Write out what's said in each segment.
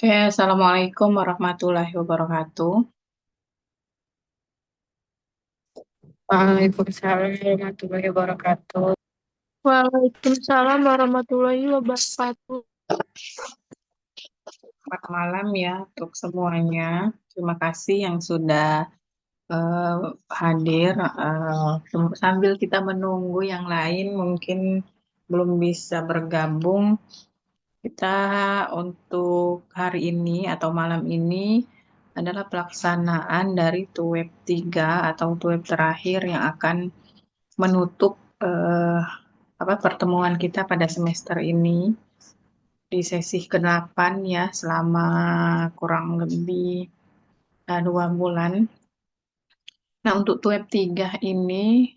Oke, Assalamualaikum warahmatullahi wabarakatuh. Waalaikumsalam warahmatullahi wabarakatuh. Waalaikumsalam warahmatullahi wabarakatuh. Selamat malam ya untuk semuanya. Terima kasih yang sudah eh, hadir. Sambil kita menunggu yang lain mungkin belum bisa bergabung. Kita untuk hari ini atau malam ini adalah pelaksanaan dari TUEP 3 atau TUEP terakhir yang akan menutup pertemuan kita pada semester ini. Di sesi ke-8 ya selama kurang lebih 2 bulan. Nah, untuk TUEP 3 ini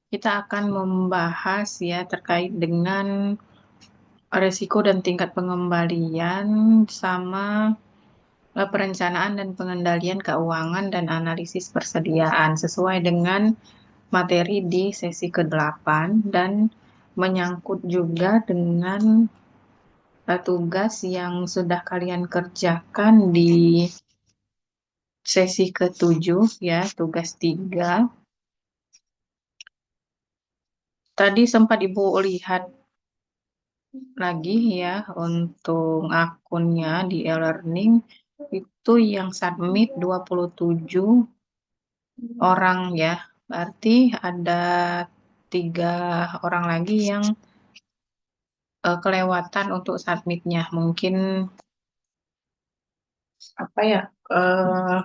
kita akan membahas ya terkait dengan resiko dan tingkat pengembalian sama perencanaan dan pengendalian keuangan dan analisis persediaan sesuai dengan materi di sesi ke-8 dan menyangkut juga dengan tugas yang sudah kalian kerjakan di sesi ke-7 ya, tugas 3. Tadi sempat Ibu lihat lagi ya untuk akunnya di e-learning itu yang submit 27 orang ya. Berarti ada 3 orang lagi yang kelewatan untuk submitnya. Mungkin apa ya eh,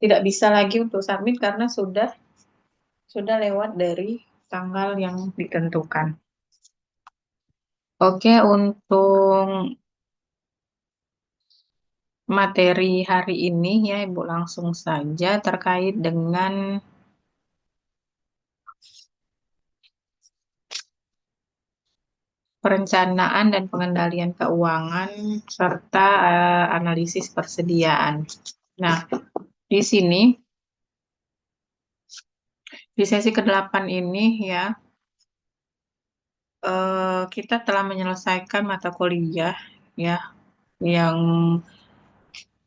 tidak bisa lagi untuk submit karena sudah lewat dari tanggal yang ditentukan. Oke, untuk materi hari ini ya Ibu langsung saja terkait dengan perencanaan dan pengendalian keuangan serta analisis persediaan. Nah, di sini di sesi ke-8 ini ya kita telah menyelesaikan mata kuliah ya yang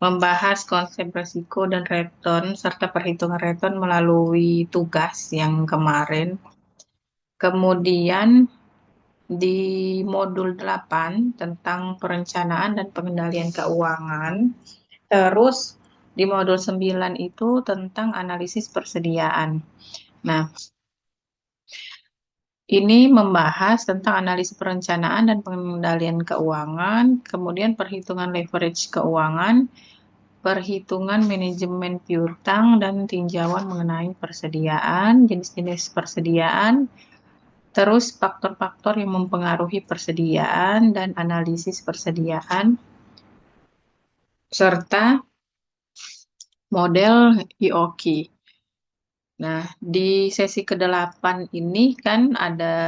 membahas konsep resiko dan return serta perhitungan return melalui tugas yang kemarin. Kemudian di modul 8 tentang perencanaan dan pengendalian keuangan. Terus di modul 9 itu tentang analisis persediaan. Nah, ini membahas tentang analisis perencanaan dan pengendalian keuangan, kemudian perhitungan leverage keuangan, perhitungan manajemen piutang dan tinjauan mengenai persediaan, jenis-jenis persediaan, terus faktor-faktor yang mempengaruhi persediaan dan analisis persediaan, serta model IOQ. Nah, di sesi ke-8 ini kan ada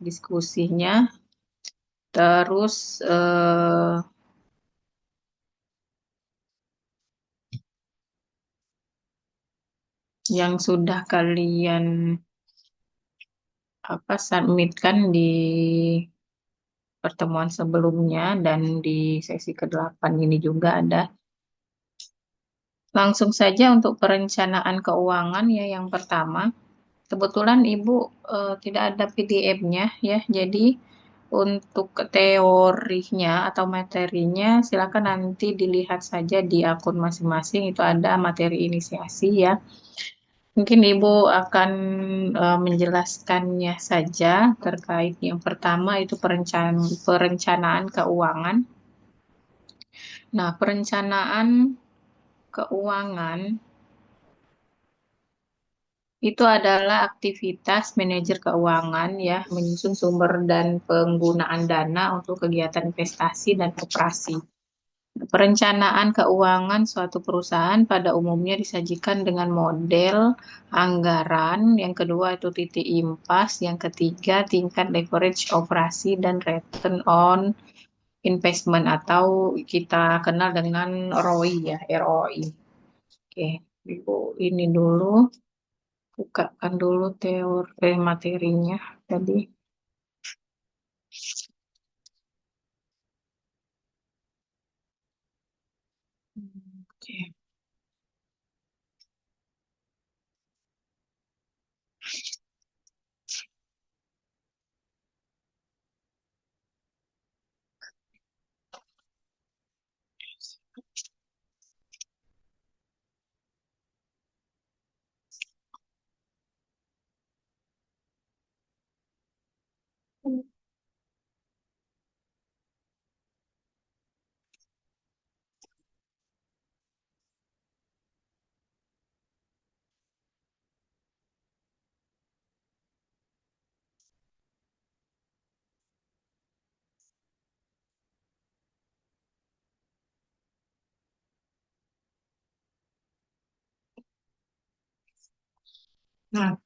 diskusinya, terus yang sudah kalian submitkan di pertemuan sebelumnya dan di sesi ke-8 ini juga ada. Langsung saja untuk perencanaan keuangan ya yang pertama. Kebetulan Ibu tidak ada PDF-nya ya, jadi untuk teorinya atau materinya silakan nanti dilihat saja di akun masing-masing itu ada materi inisiasi ya. Mungkin Ibu akan menjelaskannya saja terkait yang pertama itu perencanaan keuangan. Nah, perencanaan keuangan itu adalah aktivitas manajer keuangan ya, menyusun sumber dan penggunaan dana untuk kegiatan investasi dan operasi. Perencanaan keuangan suatu perusahaan pada umumnya disajikan dengan model anggaran, yang kedua itu titik impas, yang ketiga tingkat leverage operasi dan return on investment atau kita kenal dengan ROI ya, ROI. Oke, Ibu ini dulu. Bukakan dulu teori materinya tadi. Oke. Nah,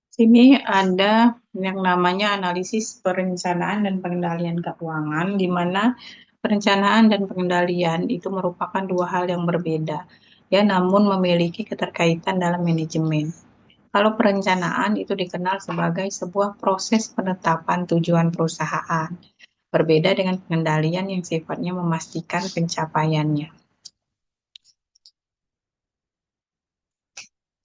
sini ada yang namanya analisis perencanaan dan pengendalian keuangan, di mana perencanaan dan pengendalian itu merupakan dua hal yang berbeda, ya, namun memiliki keterkaitan dalam manajemen. Kalau perencanaan itu dikenal sebagai sebuah proses penetapan tujuan perusahaan, berbeda dengan pengendalian yang sifatnya memastikan pencapaiannya.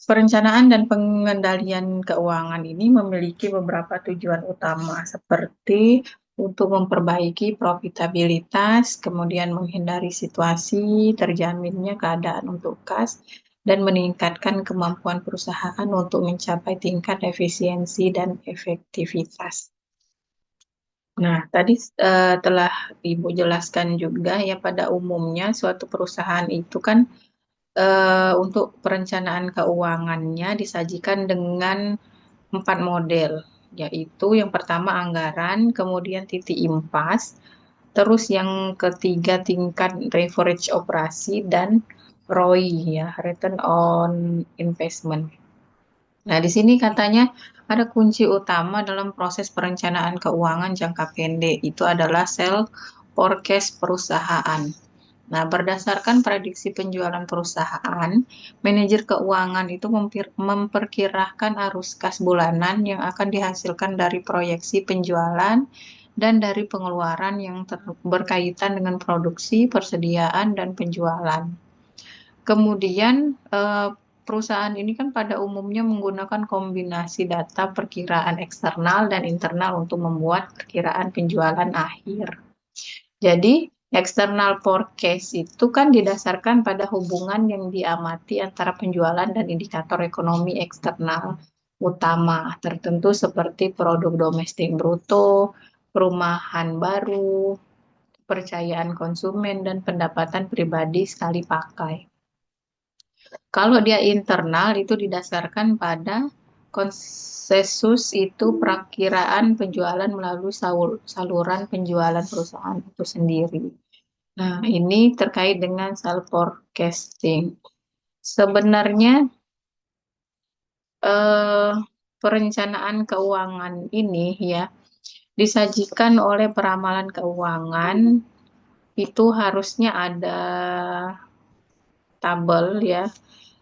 Perencanaan dan pengendalian keuangan ini memiliki beberapa tujuan utama seperti untuk memperbaiki profitabilitas, kemudian menghindari situasi terjaminnya keadaan untuk kas, dan meningkatkan kemampuan perusahaan untuk mencapai tingkat efisiensi dan efektivitas. Nah, tadi telah Ibu jelaskan juga ya, pada umumnya suatu perusahaan itu kan untuk perencanaan keuangannya disajikan dengan 4 model, yaitu yang pertama anggaran, kemudian titik impas, terus yang ketiga tingkat leverage operasi, dan ROI, ya, return on investment. Nah, di sini katanya ada kunci utama dalam proses perencanaan keuangan jangka pendek, itu adalah sales forecast perusahaan. Nah, berdasarkan prediksi penjualan perusahaan, manajer keuangan itu memperkirakan arus kas bulanan yang akan dihasilkan dari proyeksi penjualan dan dari pengeluaran yang berkaitan dengan produksi, persediaan, dan penjualan. Kemudian, perusahaan ini kan pada umumnya menggunakan kombinasi data perkiraan eksternal dan internal untuk membuat perkiraan penjualan akhir. Jadi, external forecast itu kan didasarkan pada hubungan yang diamati antara penjualan dan indikator ekonomi eksternal utama tertentu seperti produk domestik bruto, perumahan baru, kepercayaan konsumen, dan pendapatan pribadi sekali pakai. Kalau dia internal itu didasarkan pada konsensus, itu perakiraan penjualan melalui saluran penjualan perusahaan itu sendiri. Nah, ini terkait dengan self forecasting. Sebenarnya eh, perencanaan keuangan ini ya disajikan oleh peramalan keuangan itu harusnya ada tabel ya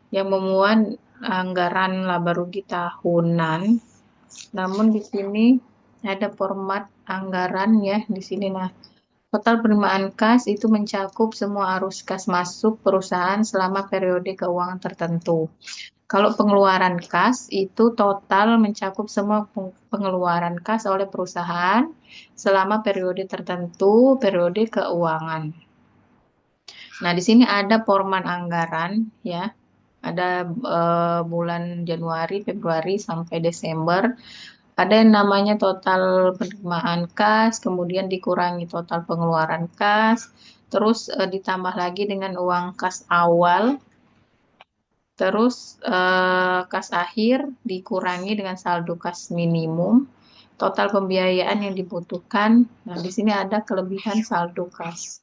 yang memuat anggaran laba rugi tahunan. Namun di sini ada format anggaran ya di sini. Nah, total penerimaan kas itu mencakup semua arus kas masuk perusahaan selama periode keuangan tertentu. Kalau pengeluaran kas itu total mencakup semua pengeluaran kas oleh perusahaan selama periode tertentu, periode keuangan. Nah, di sini ada format anggaran ya. Ada bulan Januari, Februari sampai Desember. Ada yang namanya total penerimaan kas, kemudian dikurangi total pengeluaran kas, terus ditambah lagi dengan uang kas awal, terus kas akhir dikurangi dengan saldo kas minimum, total pembiayaan yang dibutuhkan. Nah, di sini ada kelebihan saldo kas.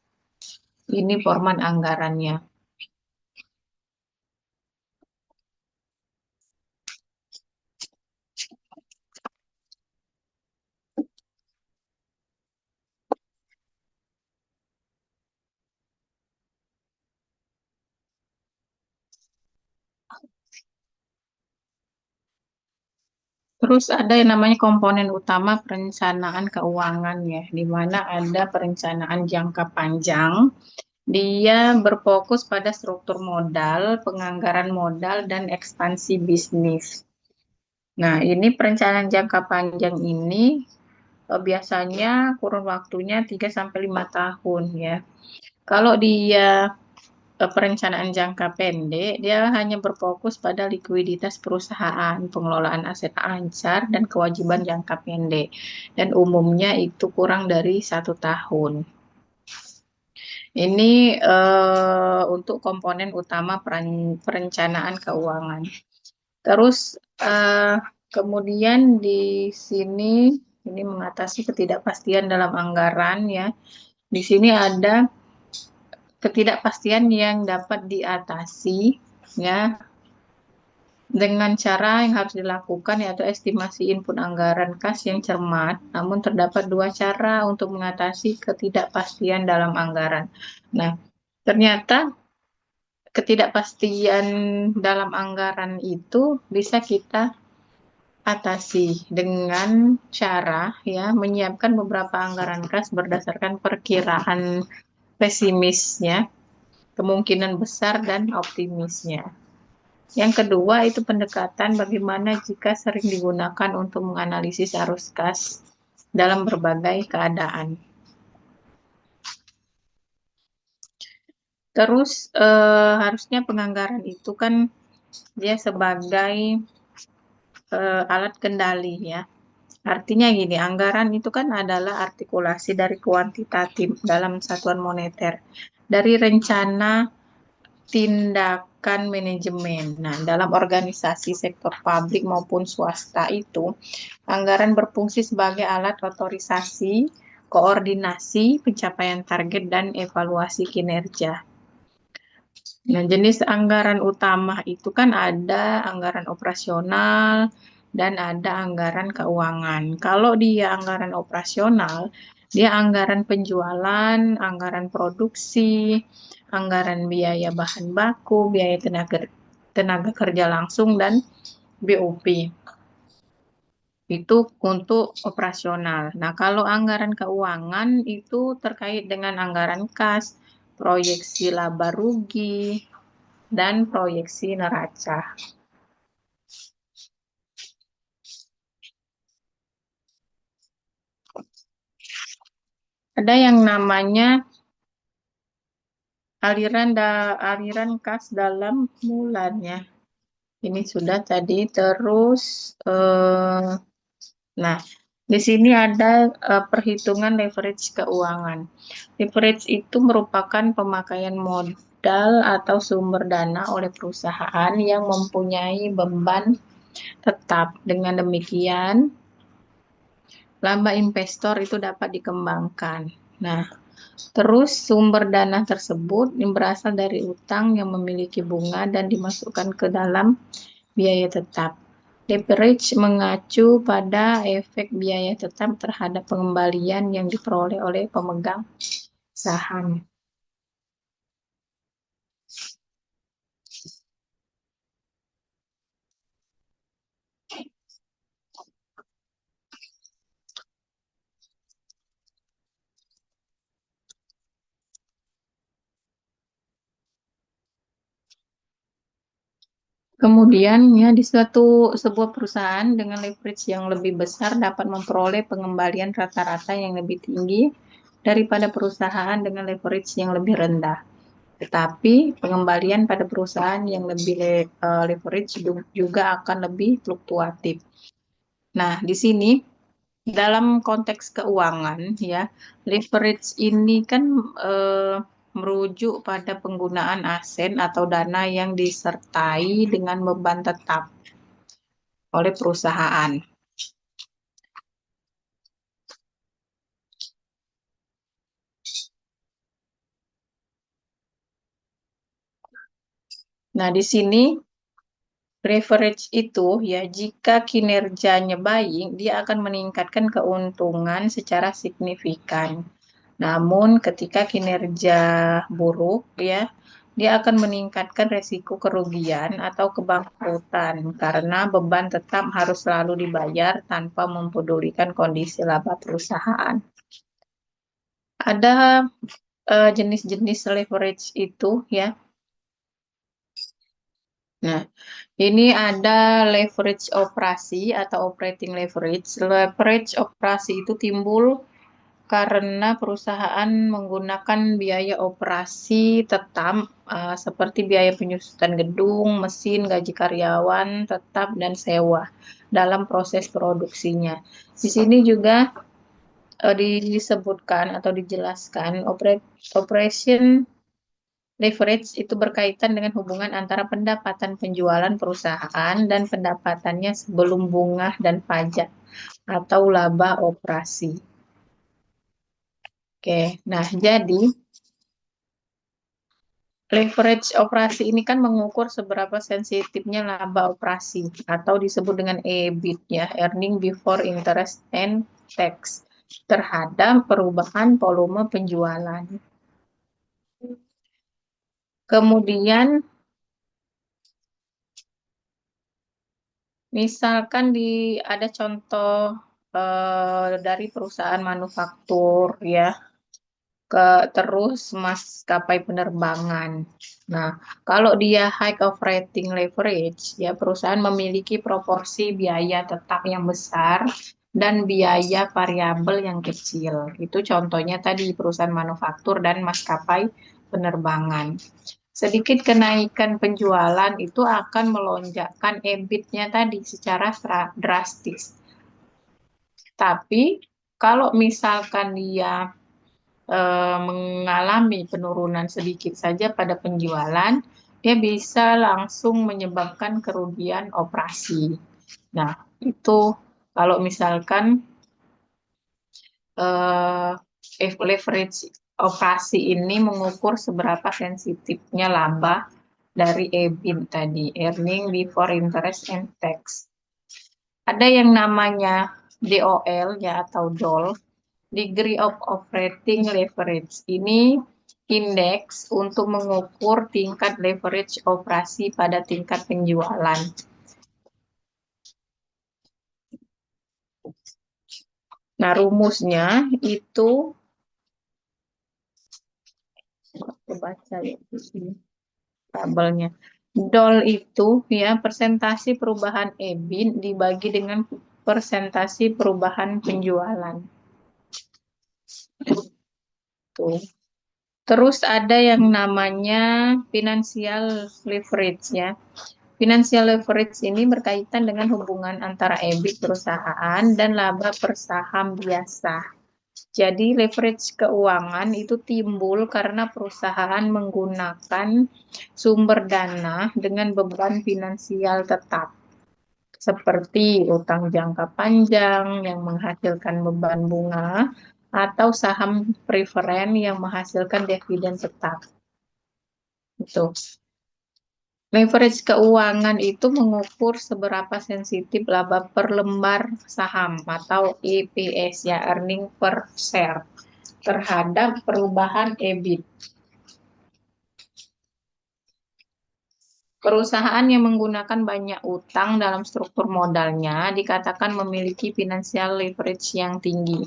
Ini format anggarannya. Terus ada yang namanya komponen utama perencanaan keuangan ya, di mana ada perencanaan jangka panjang, Dia berfokus pada struktur modal, penganggaran modal, dan ekspansi bisnis. Nah, ini perencanaan jangka panjang ini biasanya kurun waktunya 3 sampai 5 tahun ya. Kalau dia perencanaan jangka pendek, dia hanya berfokus pada likuiditas perusahaan, pengelolaan aset ancar, dan kewajiban jangka pendek. Dan umumnya itu kurang dari 1 tahun. Ini untuk komponen utama perencanaan keuangan. Terus kemudian di sini ini mengatasi ketidakpastian dalam anggaran ya. Di sini ada ketidakpastian yang dapat diatasi ya dengan cara yang harus dilakukan yaitu estimasi input anggaran kas yang cermat. Namun terdapat 2 cara untuk mengatasi ketidakpastian dalam anggaran. Nah, ternyata ketidakpastian dalam anggaran itu bisa kita atasi dengan cara ya menyiapkan beberapa anggaran kas berdasarkan perkiraan pesimisnya, kemungkinan besar dan optimisnya. Yang kedua itu pendekatan bagaimana jika sering digunakan untuk menganalisis arus kas dalam berbagai keadaan. Terus harusnya penganggaran itu kan dia sebagai alat kendali ya. Artinya gini, anggaran itu kan adalah artikulasi dari kuantitatif dalam satuan moneter, dari rencana tindakan manajemen. Nah, dalam organisasi sektor publik maupun swasta itu, anggaran berfungsi sebagai alat otorisasi, koordinasi, pencapaian target, dan evaluasi kinerja. Nah, jenis anggaran utama itu kan ada anggaran operasional dan ada anggaran keuangan. Kalau dia anggaran operasional, dia anggaran penjualan, anggaran produksi, anggaran biaya bahan baku, biaya tenaga kerja langsung, dan BOP. Itu untuk operasional. Nah, kalau anggaran keuangan itu terkait dengan anggaran kas, proyeksi laba rugi, dan proyeksi neraca. Ada yang namanya aliran kas dalam bulannya. Ini sudah tadi. Terus, nah, di sini ada perhitungan leverage keuangan. Leverage itu merupakan pemakaian modal atau sumber dana oleh perusahaan yang mempunyai beban tetap. Dengan demikian, laba investor itu dapat dikembangkan. Nah, terus sumber dana tersebut yang berasal dari utang yang memiliki bunga dan dimasukkan ke dalam biaya tetap. Leverage mengacu pada efek biaya tetap terhadap pengembalian yang diperoleh oleh pemegang saham. Kemudian ya di sebuah perusahaan dengan leverage yang lebih besar dapat memperoleh pengembalian rata-rata yang lebih tinggi daripada perusahaan dengan leverage yang lebih rendah. Tetapi pengembalian pada perusahaan yang lebih leverage juga akan lebih fluktuatif. Nah, di sini dalam konteks keuangan ya, leverage ini kan merujuk pada penggunaan aset atau dana yang disertai dengan beban tetap oleh perusahaan. Nah, di sini leverage itu ya jika kinerjanya baik, dia akan meningkatkan keuntungan secara signifikan. Namun ketika kinerja buruk ya, dia akan meningkatkan resiko kerugian atau kebangkrutan karena beban tetap harus selalu dibayar tanpa mempedulikan kondisi laba perusahaan. Ada jenis-jenis leverage itu ya. Nah, ini ada leverage operasi atau operating leverage. Leverage operasi itu timbul karena perusahaan menggunakan biaya operasi tetap seperti biaya penyusutan gedung, mesin, gaji karyawan tetap, dan sewa dalam proses produksinya. Di sini juga disebutkan atau dijelaskan operation leverage itu berkaitan dengan hubungan antara pendapatan penjualan perusahaan dan pendapatannya sebelum bunga dan pajak atau laba operasi. Oke, nah jadi leverage operasi ini kan mengukur seberapa sensitifnya laba operasi atau disebut dengan EBIT ya, earning before interest and tax, terhadap perubahan volume penjualan. Kemudian misalkan ada contoh dari perusahaan manufaktur ya, terus maskapai penerbangan. Nah, kalau dia high operating leverage, ya perusahaan memiliki proporsi biaya tetap yang besar dan biaya variabel yang kecil. Itu contohnya tadi perusahaan manufaktur dan maskapai penerbangan. Sedikit kenaikan penjualan itu akan melonjakkan EBIT-nya tadi secara drastis. Tapi kalau misalkan dia mengalami penurunan sedikit saja pada penjualan, dia bisa langsung menyebabkan kerugian operasi. Nah, itu kalau misalkan leverage operasi ini mengukur seberapa sensitifnya laba dari EBIT tadi, earning before interest and tax. Ada yang namanya DOL ya atau DOL, Degree of Operating Leverage. Ini indeks untuk mengukur tingkat leverage operasi pada tingkat penjualan. Nah, rumusnya itu baca ya di sini tabelnya. DOL itu ya persentase perubahan EBIT dibagi dengan persentase perubahan penjualan. Tuh. Terus ada yang namanya financial leverage ya. Financial leverage ini berkaitan dengan hubungan antara EBIT perusahaan dan laba per saham biasa. Jadi leverage keuangan itu timbul karena perusahaan menggunakan sumber dana dengan beban finansial tetap, seperti utang jangka panjang yang menghasilkan beban bunga atau saham preferen yang menghasilkan dividen tetap. Itu. Leverage keuangan itu mengukur seberapa sensitif laba per lembar saham atau EPS ya, earning per share, terhadap perubahan EBIT. Perusahaan yang menggunakan banyak utang dalam struktur modalnya dikatakan memiliki financial leverage yang tinggi.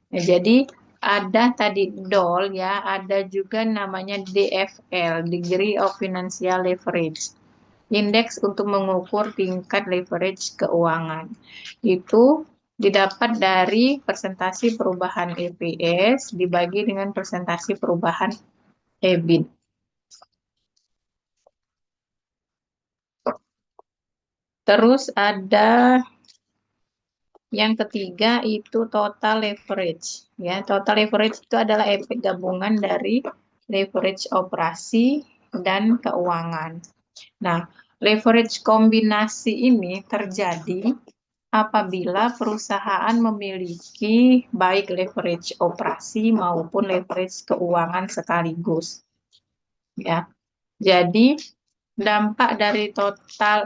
Nah, jadi ada tadi DOL ya, ada juga namanya DFL, Degree of Financial Leverage. Indeks untuk mengukur tingkat leverage keuangan. Itu didapat dari persentase perubahan EPS dibagi dengan persentase perubahan EBIT. Terus ada yang ketiga itu total leverage. Ya, total leverage itu adalah efek gabungan dari leverage operasi dan keuangan. Nah, leverage kombinasi ini terjadi apabila perusahaan memiliki baik leverage operasi maupun leverage keuangan sekaligus. Ya. Jadi dampak total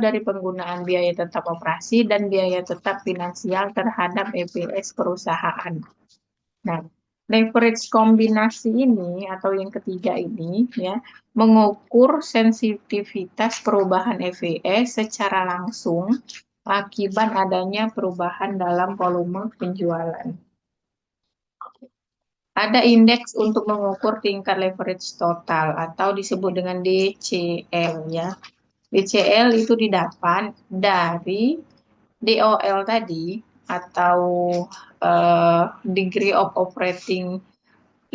dari penggunaan biaya tetap operasi dan biaya tetap finansial terhadap EPS perusahaan. Nah, leverage kombinasi ini atau yang ketiga ini ya mengukur sensitivitas perubahan EPS secara langsung akibat adanya perubahan dalam volume penjualan. Ada indeks untuk mengukur tingkat leverage total atau disebut dengan DCL ya. DCL itu didapat dari DOL tadi atau degree of operating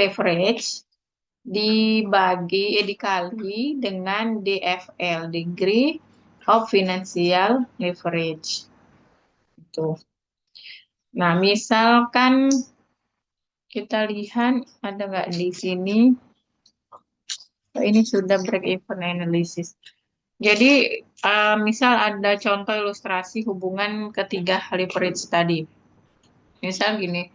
leverage dikali dengan DFL, degree of financial leverage. Itu. Nah, misalkan kita lihat ada nggak di sini? Ini sudah break-even analysis. Jadi, misal ada contoh ilustrasi hubungan ketiga leverage tadi. Misal gini,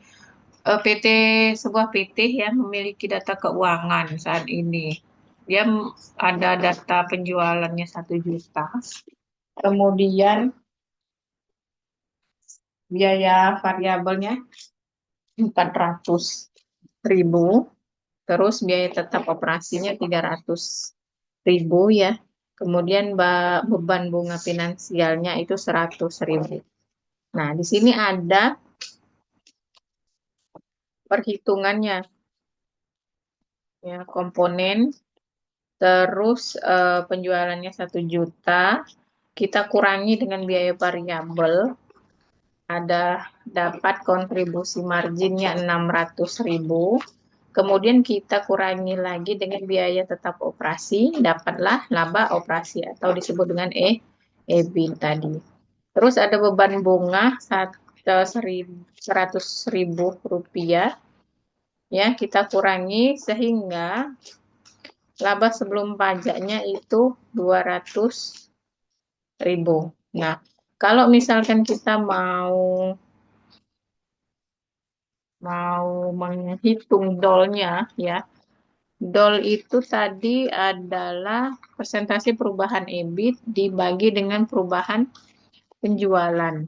sebuah PT yang memiliki data keuangan saat ini. Dia ada data penjualannya 1 juta. Kemudian biaya variabelnya 400.000. Terus biaya tetap operasinya 300.000 ya. Kemudian beban bunga finansialnya itu 100.000. Nah, di sini ada perhitungannya ya, komponen, terus penjualannya 1 juta, kita kurangi dengan biaya variabel, ada dapat kontribusi marginnya 600.000. Kemudian kita kurangi lagi dengan biaya tetap operasi, dapatlah laba operasi atau disebut dengan EBIT tadi. Terus ada beban bunga 100.000 rupiah, ya kita kurangi sehingga laba sebelum pajaknya itu 200.000. Nah, kalau misalkan kita mau menghitung dolnya ya, dol itu tadi adalah persentase perubahan EBIT dibagi dengan perubahan penjualan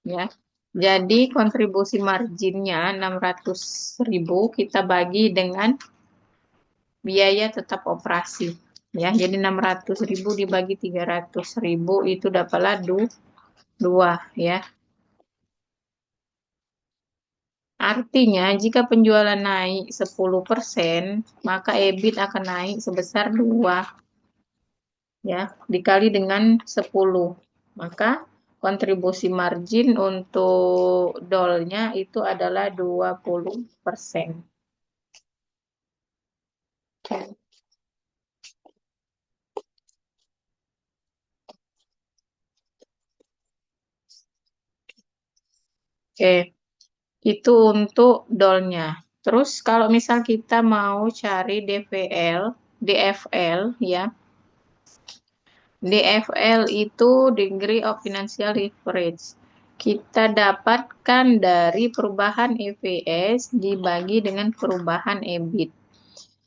ya. Jadi kontribusi marginnya 600.000 kita bagi dengan biaya tetap operasi ya. Jadi 600.000 dibagi 300.000 itu dapatlah 2 ya. Artinya, jika penjualan naik 10%, maka EBIT akan naik sebesar 2 ya, dikali dengan 10. Maka kontribusi margin untuk dolnya itu adalah 20%. Oke, itu untuk dolnya. Terus kalau misal kita mau cari DFL ya. DFL itu degree of financial leverage. Kita dapatkan dari perubahan EPS dibagi dengan perubahan EBIT.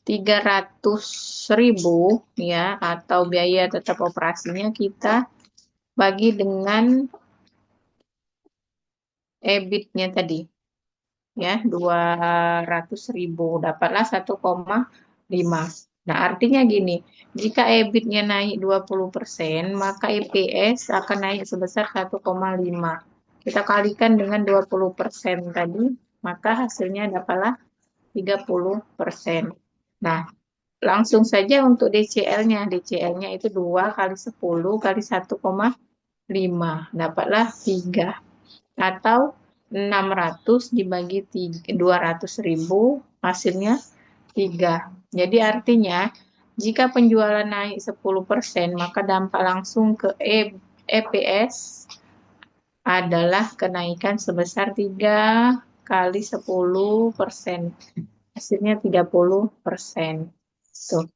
300.000 ya, atau biaya tetap operasinya kita bagi dengan EBIT-nya tadi ya, 200.000, dapatlah 1,5. Nah, artinya gini, jika EBIT-nya naik 20%, maka EPS akan naik sebesar 1,5. Kita kalikan dengan 20% tadi, maka hasilnya dapatlah 30%. Nah, langsung saja untuk DCL-nya. DCL-nya itu 2 kali 10 kali 1,5. Dapatlah 3. Atau 600 dibagi 200.000, hasilnya 3. Jadi artinya, jika penjualan naik 10%, maka dampak langsung ke EPS adalah kenaikan sebesar 3 kali 10%. Hasilnya 30%. Tuh.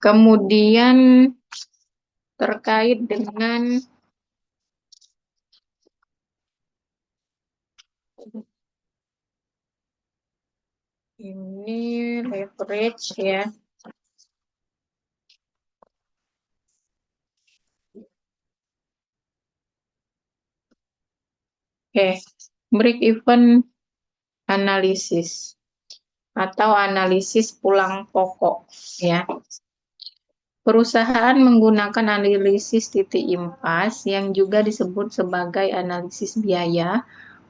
Kemudian terkait dengan ini leverage ya. Oke, break even analisis atau analisis pulang pokok ya. Perusahaan menggunakan analisis titik impas yang juga disebut sebagai analisis biaya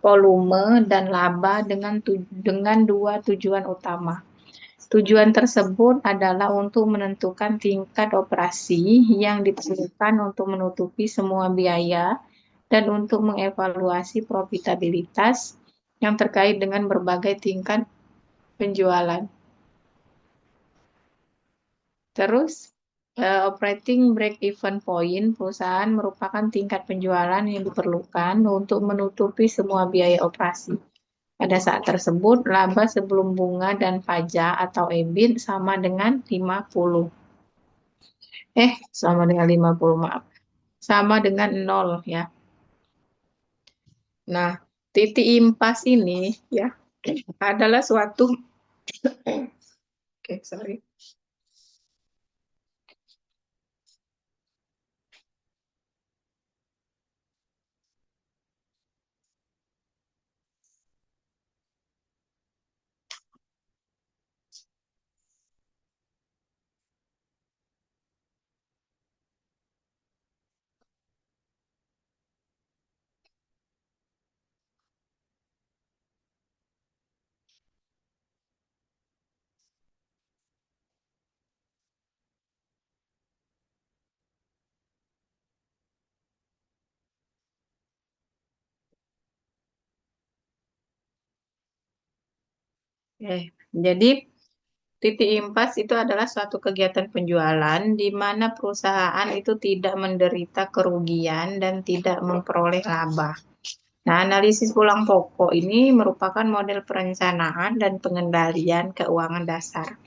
volume, dan laba dengan dua tujuan utama. Tujuan tersebut adalah untuk menentukan tingkat operasi yang diperlukan untuk menutupi semua biaya dan untuk mengevaluasi profitabilitas yang terkait dengan berbagai tingkat penjualan. Terus, operating break-even point perusahaan merupakan tingkat penjualan yang diperlukan untuk menutupi semua biaya operasi. Pada saat tersebut, laba sebelum bunga dan pajak atau EBIT sama dengan 50. Sama dengan 50, maaf. Sama dengan 0 ya. Nah, titik impas ini ya adalah suatu sorry. Jadi titik impas itu adalah suatu kegiatan penjualan di mana perusahaan itu tidak menderita kerugian dan tidak memperoleh laba. Nah, analisis pulang pokok ini merupakan model perencanaan dan pengendalian keuangan dasar.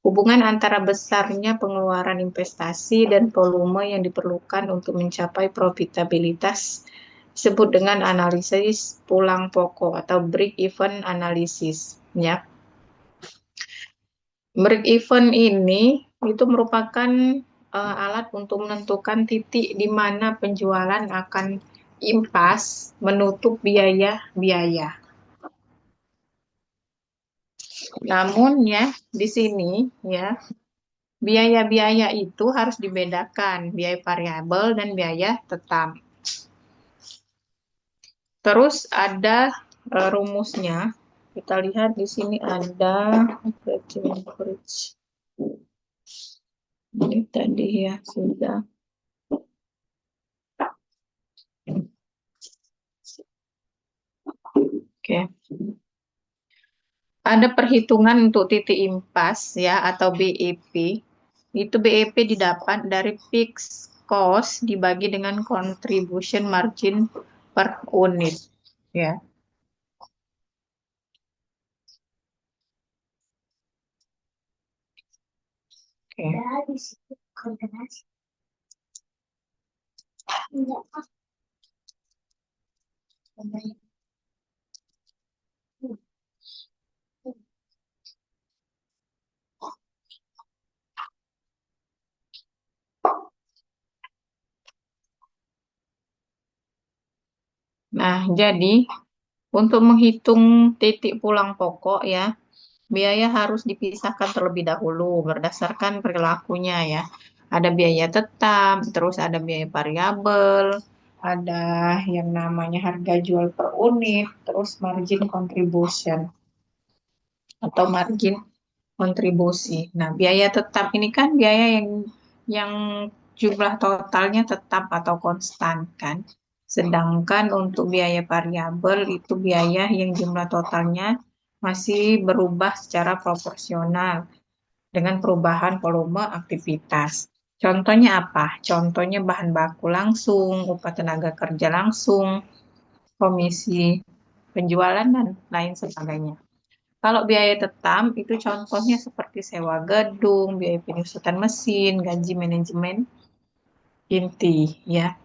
Hubungan antara besarnya pengeluaran investasi dan volume yang diperlukan untuk mencapai profitabilitas disebut dengan analisis pulang pokok atau break-even analysis, ya. Break-even ini itu merupakan alat untuk menentukan titik di mana penjualan akan impas menutup biaya-biaya. Namun ya di sini ya biaya-biaya itu harus dibedakan, biaya variabel dan biaya tetap. Terus ada rumusnya. Kita lihat di sini ada operating average. Ini tadi ya sudah. Oke. Ada perhitungan untuk titik impas ya atau BEP. Itu BEP didapat dari fixed cost dibagi dengan contribution margin per unit ya. Oke. Nah, jadi untuk menghitung titik pulang pokok ya, biaya harus dipisahkan terlebih dahulu berdasarkan perilakunya ya. Ada biaya tetap, terus ada biaya variabel, ada yang namanya harga jual per unit, terus margin contribution atau margin kontribusi. Nah, biaya tetap ini kan biaya yang jumlah totalnya tetap atau konstan kan. Sedangkan untuk biaya variabel itu biaya yang jumlah totalnya masih berubah secara proporsional dengan perubahan volume aktivitas. Contohnya apa? Contohnya bahan baku langsung, upah tenaga kerja langsung, komisi penjualan, dan lain sebagainya. Kalau biaya tetap itu contohnya seperti sewa gedung, biaya penyusutan mesin, gaji manajemen inti, ya.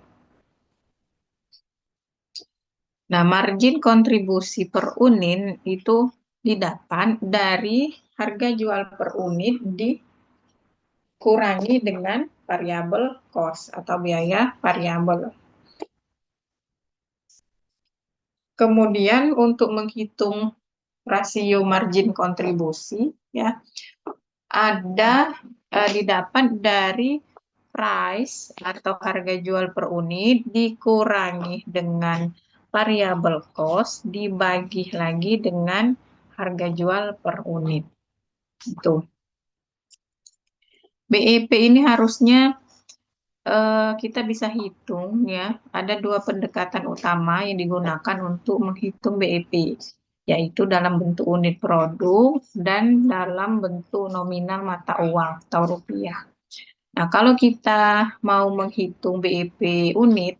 Nah, margin kontribusi per unit itu didapat dari harga jual per unit dikurangi dengan variabel cost atau biaya variabel. Kemudian untuk menghitung rasio margin kontribusi, ya, ada didapat dari price atau harga jual per unit dikurangi dengan variable cost dibagi lagi dengan harga jual per unit. Itu. BEP ini harusnya kita bisa hitung ya. Ada dua pendekatan utama yang digunakan untuk menghitung BEP, yaitu dalam bentuk unit produk dan dalam bentuk nominal mata uang atau rupiah. Nah, kalau kita mau menghitung BEP unit,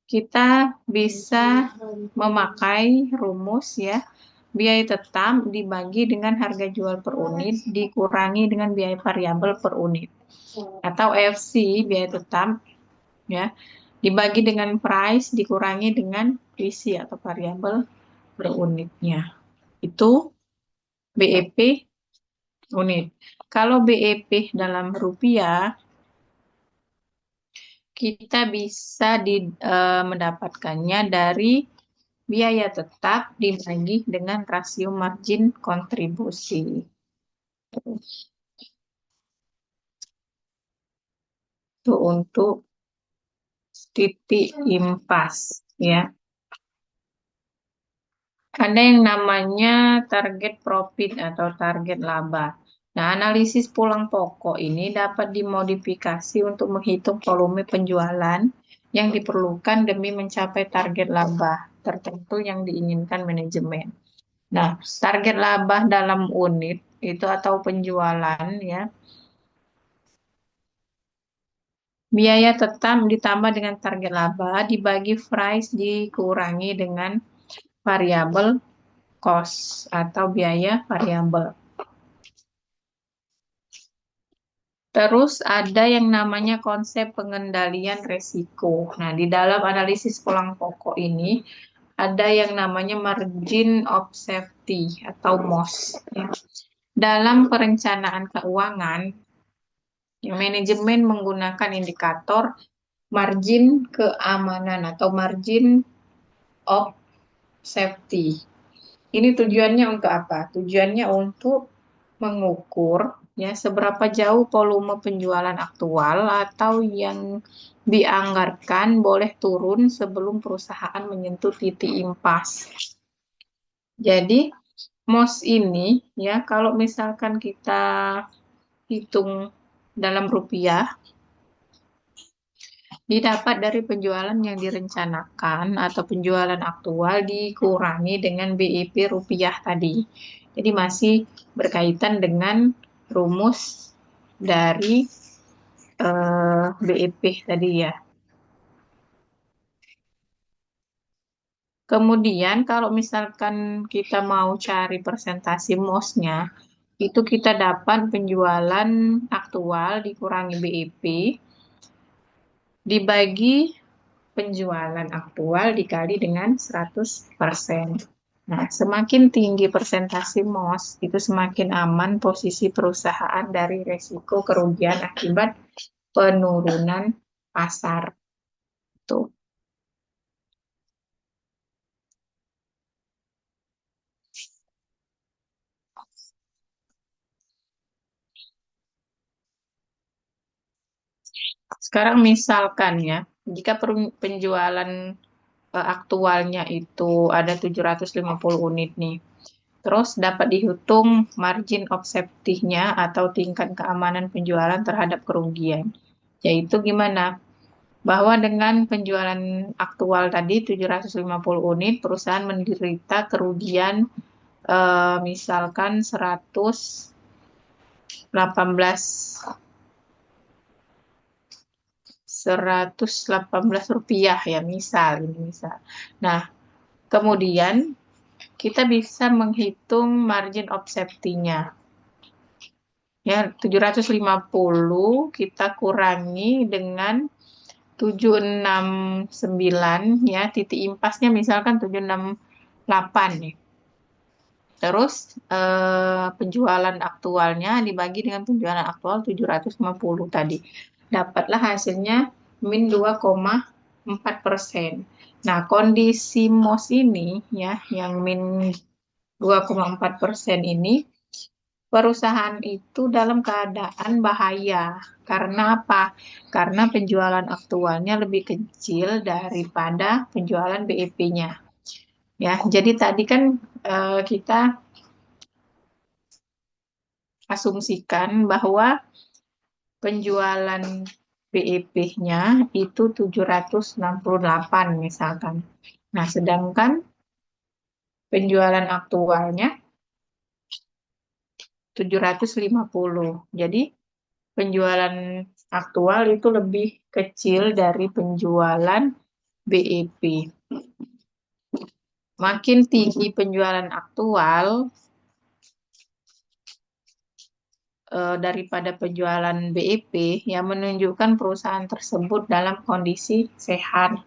kita bisa memakai rumus ya, biaya tetap dibagi dengan harga jual per unit dikurangi dengan biaya variabel per unit. Atau FC, biaya tetap ya, dibagi dengan price dikurangi dengan PC atau variabel per unitnya. Itu BEP unit. Kalau BEP dalam rupiah, kita bisa mendapatkannya dari biaya tetap dibagi dengan rasio margin kontribusi. Itu untuk titik impas ya. Ada yang namanya target profit atau target laba. Nah, analisis pulang pokok ini dapat dimodifikasi untuk menghitung volume penjualan yang diperlukan demi mencapai target laba tertentu yang diinginkan manajemen. Nah, target laba dalam unit itu atau penjualan ya, biaya tetap ditambah dengan target laba dibagi price dikurangi dengan variabel cost atau biaya variabel. Terus ada yang namanya konsep pengendalian resiko. Nah, di dalam analisis pulang pokok ini ada yang namanya margin of safety atau MOS. Ya. Dalam perencanaan keuangan, ya, manajemen menggunakan indikator margin keamanan atau margin of safety. Ini tujuannya untuk apa? Tujuannya untuk mengukur ya seberapa jauh volume penjualan aktual atau yang dianggarkan boleh turun sebelum perusahaan menyentuh titik impas. Jadi MOS ini ya kalau misalkan kita hitung dalam rupiah didapat dari penjualan yang direncanakan atau penjualan aktual dikurangi dengan BEP rupiah tadi. Jadi masih berkaitan dengan rumus dari BEP tadi ya. Kemudian kalau misalkan kita mau cari persentase MOS-nya, itu kita dapat penjualan aktual dikurangi BEP dibagi penjualan aktual dikali dengan 100%. Nah, semakin tinggi persentase MOS, itu semakin aman posisi perusahaan dari resiko kerugian akibat penurunan pasar. Tuh. Sekarang misalkan ya, jika penjualan aktualnya itu ada 750 unit nih. Terus dapat dihitung margin of safety-nya atau tingkat keamanan penjualan terhadap kerugian. Yaitu gimana? Bahwa dengan penjualan aktual tadi 750 unit, perusahaan menderita kerugian misalkan 118 rupiah ya misal ini misal. Nah, kemudian kita bisa menghitung margin of safety-nya. Ya, 750 kita kurangi dengan 769 ya, titik impasnya misalkan 768 nih. Terus penjualan aktualnya dibagi dengan penjualan aktual 750 tadi. Dapatlah hasilnya min 2,4%. Nah, kondisi MOS ini ya yang min 2,4% ini perusahaan itu dalam keadaan bahaya. Karena apa? Karena penjualan aktualnya lebih kecil daripada penjualan BEP-nya. Ya, jadi tadi kan kita asumsikan bahwa penjualan BEP-nya itu 768 misalkan. Nah, sedangkan penjualan aktualnya 750. Jadi, penjualan aktual itu lebih kecil dari penjualan BEP. Makin tinggi penjualan aktual daripada penjualan BEP yang menunjukkan perusahaan tersebut dalam kondisi sehat.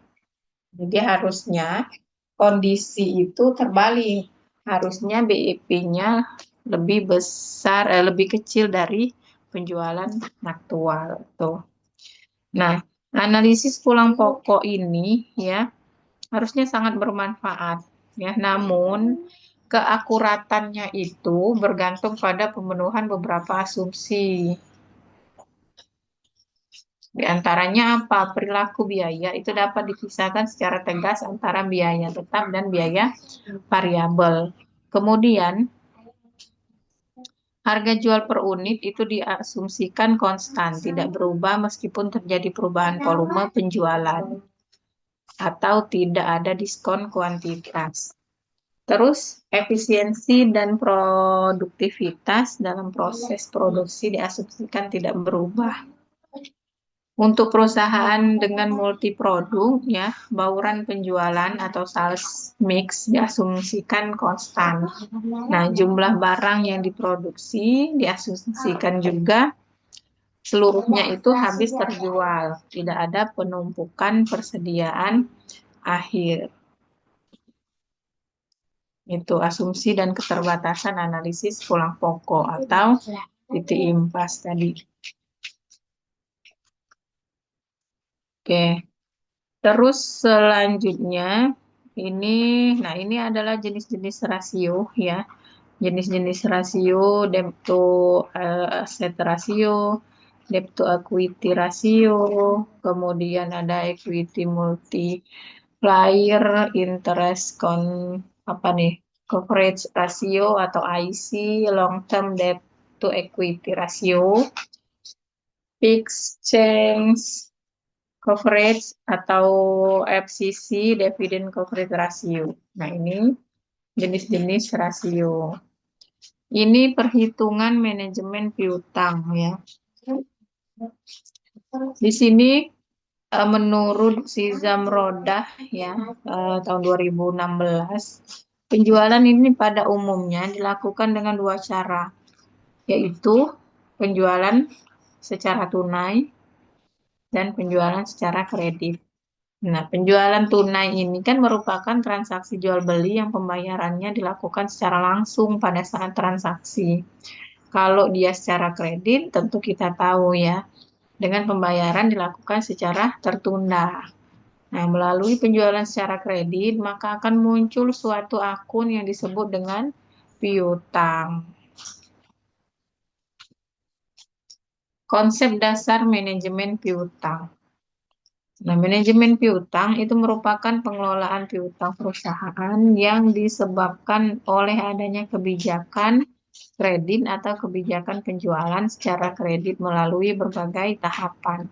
Jadi harusnya kondisi itu terbalik. Harusnya BEP-nya lebih besar, lebih kecil dari penjualan aktual. Tuh. Nah, analisis pulang pokok ini ya harusnya sangat bermanfaat ya. Namun keakuratannya itu bergantung pada pemenuhan beberapa asumsi. Di antaranya apa? Perilaku biaya itu dapat dipisahkan secara tegas antara biaya tetap dan biaya variabel. Kemudian, harga jual per unit itu diasumsikan konstan, tidak berubah meskipun terjadi perubahan volume penjualan atau tidak ada diskon kuantitas. Terus, efisiensi dan produktivitas dalam proses produksi diasumsikan tidak berubah. Untuk perusahaan dengan multiproduk, ya, bauran penjualan atau sales mix diasumsikan konstan. Nah, jumlah barang yang diproduksi diasumsikan juga seluruhnya itu habis terjual. Tidak ada penumpukan persediaan akhir. Itu asumsi dan keterbatasan analisis pulang pokok atau titik impas tadi. Oke. Terus selanjutnya ini adalah jenis-jenis rasio ya. Jenis-jenis rasio, debt to asset ratio, debt to equity ratio, kemudian ada equity multiplier, interest apa nih? Coverage ratio atau IC, long term debt to equity ratio, fixed change coverage atau FCC, dividend coverage ratio. Nah, ini jenis-jenis rasio. Ini perhitungan manajemen piutang ya. Di sini menurut si Zamrodah ya tahun 2016, penjualan ini pada umumnya dilakukan dengan dua cara, yaitu penjualan secara tunai dan penjualan secara kredit. Nah, penjualan tunai ini kan merupakan transaksi jual beli yang pembayarannya dilakukan secara langsung pada saat transaksi. Kalau dia secara kredit, tentu kita tahu ya, dengan pembayaran dilakukan secara tertunda. Nah, melalui penjualan secara kredit, maka akan muncul suatu akun yang disebut dengan piutang. Konsep dasar manajemen piutang. Nah, manajemen piutang itu merupakan pengelolaan piutang perusahaan yang disebabkan oleh adanya kebijakan kredit atau kebijakan penjualan secara kredit melalui berbagai tahapan.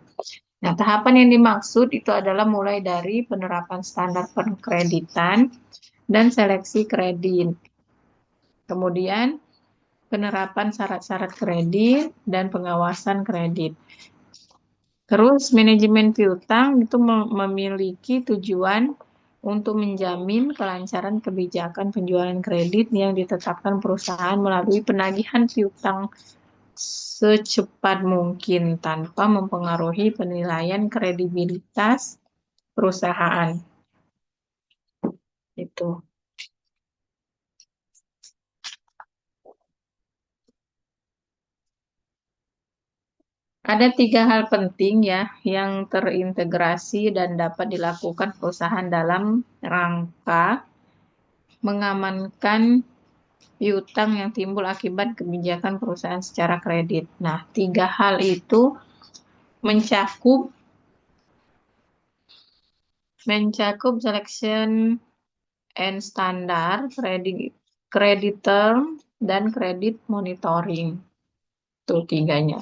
Nah, tahapan yang dimaksud itu adalah mulai dari penerapan standar perkreditan dan seleksi kredit. Kemudian, penerapan syarat-syarat kredit dan pengawasan kredit. Terus manajemen piutang itu memiliki tujuan untuk menjamin kelancaran kebijakan penjualan kredit yang ditetapkan perusahaan melalui penagihan piutang secepat mungkin tanpa mempengaruhi penilaian kredibilitas perusahaan. Itu. Ada 3 hal penting ya yang terintegrasi dan dapat dilakukan perusahaan dalam rangka mengamankan piutang yang timbul akibat kebijakan perusahaan secara kredit. Nah, 3 hal itu mencakup selection and standar, credit term, dan kredit monitoring. Tuh tiganya.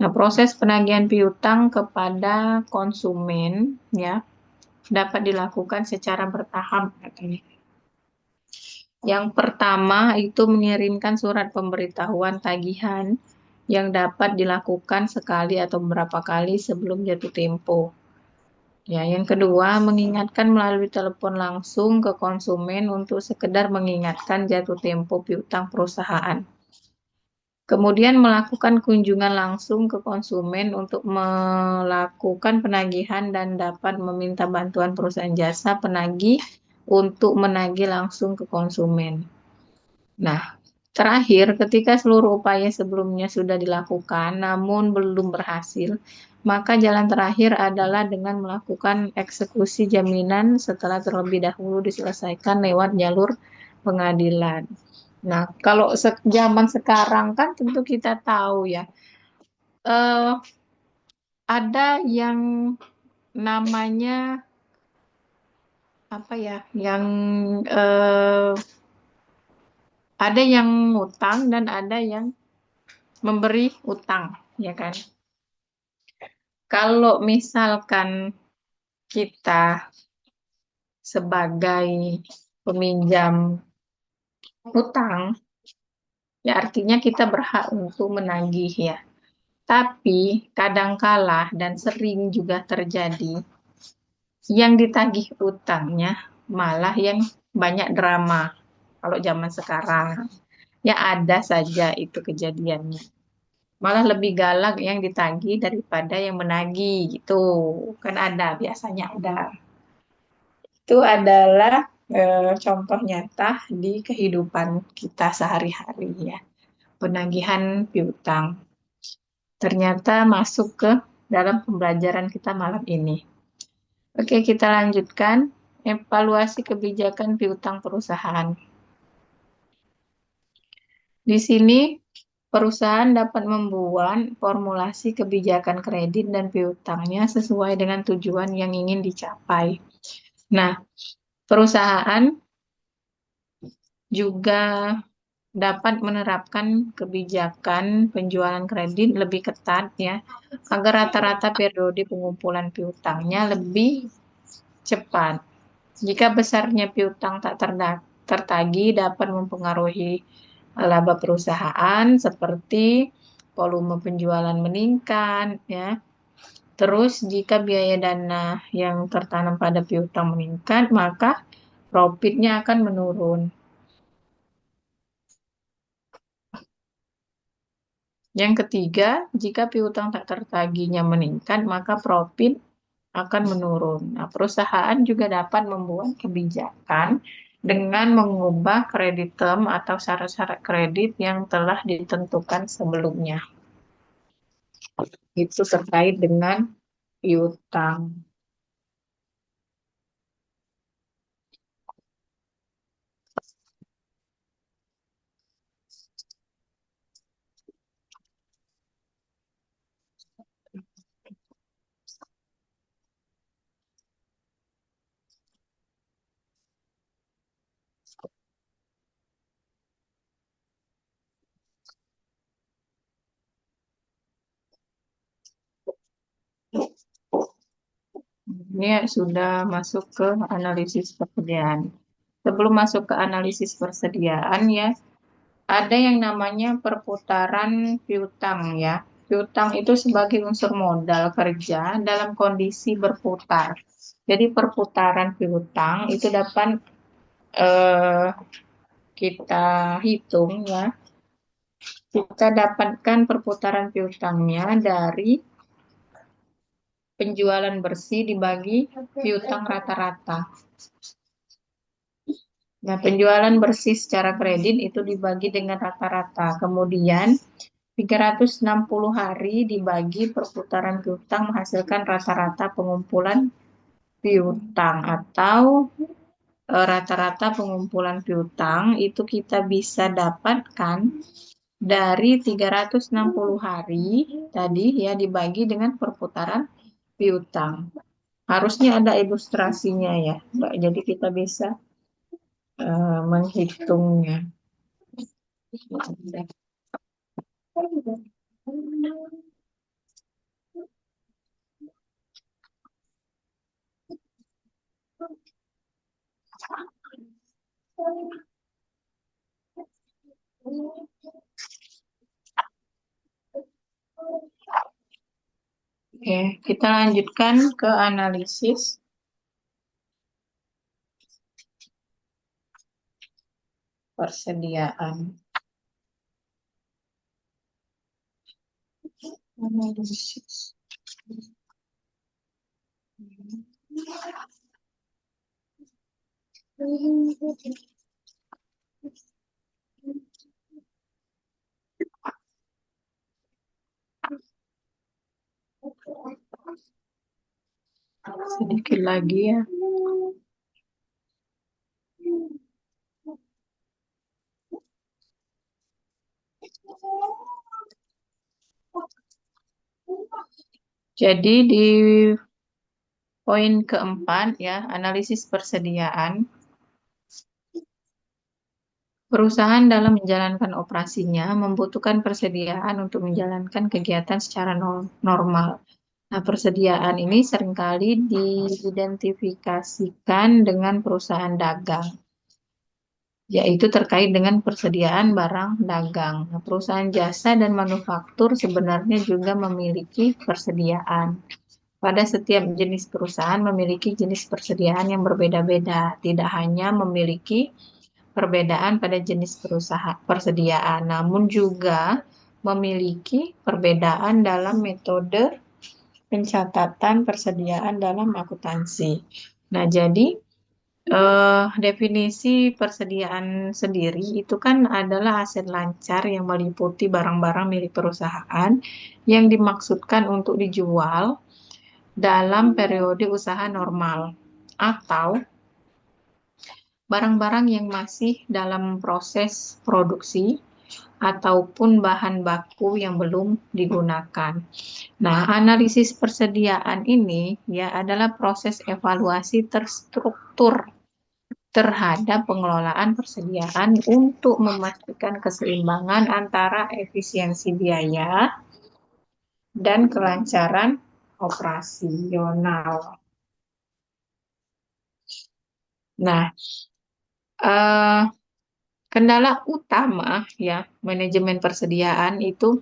Nah, proses penagihan piutang kepada konsumen ya dapat dilakukan secara bertahap katanya. Yang pertama itu mengirimkan surat pemberitahuan tagihan yang dapat dilakukan sekali atau beberapa kali sebelum jatuh tempo. Ya, yang kedua, mengingatkan melalui telepon langsung ke konsumen untuk sekedar mengingatkan jatuh tempo piutang perusahaan. Kemudian melakukan kunjungan langsung ke konsumen untuk melakukan penagihan dan dapat meminta bantuan perusahaan jasa penagih untuk menagih langsung ke konsumen. Nah, terakhir, ketika seluruh upaya sebelumnya sudah dilakukan namun belum berhasil, maka jalan terakhir adalah dengan melakukan eksekusi jaminan setelah terlebih dahulu diselesaikan lewat jalur pengadilan. Nah, kalau zaman sekarang kan tentu kita tahu ya, eh, ada yang namanya apa ya, yang eh, ada yang ngutang dan ada yang memberi utang, ya kan? Kalau misalkan kita sebagai peminjam utang, ya artinya kita berhak untuk menagih ya. Tapi kadangkala dan sering juga terjadi yang ditagih utangnya malah yang banyak drama. Kalau zaman sekarang, ya ada saja itu kejadiannya. Malah lebih galak yang ditagih daripada yang menagih gitu. Kan ada, biasanya ada. Itu adalah contoh nyata di kehidupan kita sehari-hari ya. Penagihan piutang. Ternyata masuk ke dalam pembelajaran kita malam ini. Oke, kita lanjutkan. Evaluasi kebijakan piutang perusahaan. Di sini perusahaan dapat membuat formulasi kebijakan kredit dan piutangnya sesuai dengan tujuan yang ingin dicapai. Nah, perusahaan juga dapat menerapkan kebijakan penjualan kredit lebih ketat ya, agar rata-rata periode pengumpulan piutangnya lebih cepat. Jika besarnya piutang tak tertagih dapat mempengaruhi laba perusahaan seperti volume penjualan meningkat ya. Terus jika biaya dana yang tertanam pada piutang meningkat, maka profitnya akan menurun. Yang ketiga, jika piutang tak tertagihnya meningkat, maka profit akan menurun. Nah, perusahaan juga dapat membuat kebijakan dengan mengubah kredit term atau syarat-syarat kredit yang telah ditentukan sebelumnya. Itu terkait dengan piutang. Ini sudah masuk ke analisis persediaan. Sebelum masuk ke analisis persediaan ya, ada yang namanya perputaran piutang ya. Piutang itu sebagai unsur modal kerja dalam kondisi berputar. Jadi perputaran piutang itu dapat eh, kita hitung ya. Kita dapatkan perputaran piutangnya dari penjualan bersih dibagi piutang rata-rata. Nah, penjualan bersih secara kredit itu dibagi dengan rata-rata. Kemudian 360 hari dibagi perputaran piutang menghasilkan rata-rata pengumpulan piutang atau rata-rata pengumpulan piutang itu kita bisa dapatkan dari 360 hari tadi ya dibagi dengan perputaran piutang. Harusnya ada ilustrasinya ya, Mbak. Jadi kita bisa menghitungnya. Oke, kita lanjutkan ke analisis. Persediaan. Analisis. Sedikit lagi ya. Jadi di poin keempat ya, analisis persediaan. Perusahaan dalam menjalankan operasinya membutuhkan persediaan untuk menjalankan kegiatan secara normal. Nah, persediaan ini seringkali diidentifikasikan dengan perusahaan dagang, yaitu terkait dengan persediaan barang dagang. Nah, perusahaan jasa dan manufaktur sebenarnya juga memiliki persediaan. Pada setiap jenis perusahaan memiliki jenis persediaan yang berbeda-beda, tidak hanya memiliki perbedaan pada jenis persediaan, namun juga memiliki perbedaan dalam metode pencatatan persediaan dalam akuntansi. Nah, jadi definisi persediaan sendiri itu kan adalah aset lancar yang meliputi barang-barang milik perusahaan yang dimaksudkan untuk dijual dalam periode usaha normal atau barang-barang yang masih dalam proses produksi ataupun bahan baku yang belum digunakan. Nah, analisis persediaan ini ya adalah proses evaluasi terstruktur terhadap pengelolaan persediaan untuk memastikan keseimbangan antara efisiensi biaya dan kelancaran operasional. Nah, eh, kendala utama ya manajemen persediaan itu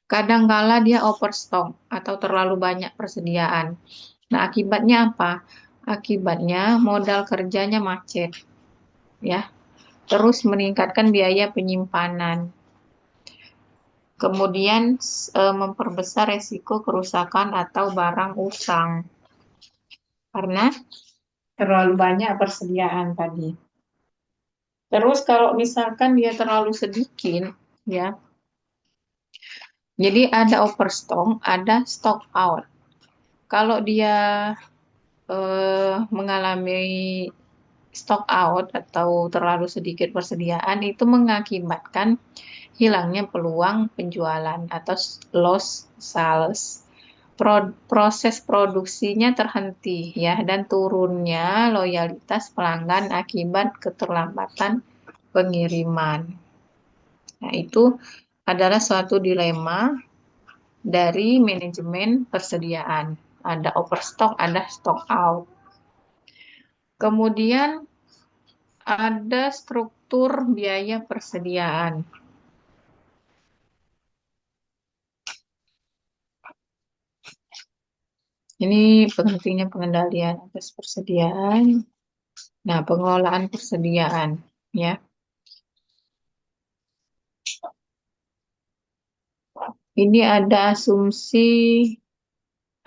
kadangkala dia overstock atau terlalu banyak persediaan. Nah, akibatnya apa? Akibatnya modal kerjanya macet ya. Terus meningkatkan biaya penyimpanan. Kemudian memperbesar resiko kerusakan atau barang usang karena terlalu banyak persediaan tadi. Terus kalau misalkan dia terlalu sedikit ya. Jadi ada overstock, ada stock out. Kalau dia mengalami stock out atau terlalu sedikit persediaan itu mengakibatkan hilangnya peluang penjualan atau loss sales. Proses produksinya terhenti ya dan turunnya loyalitas pelanggan akibat keterlambatan pengiriman. Nah, itu adalah suatu dilema dari manajemen persediaan. Ada overstock, ada stock out. Kemudian ada struktur biaya persediaan. Ini pentingnya pengendalian atas persediaan. Nah, pengelolaan persediaan, ya. Ini ada asumsi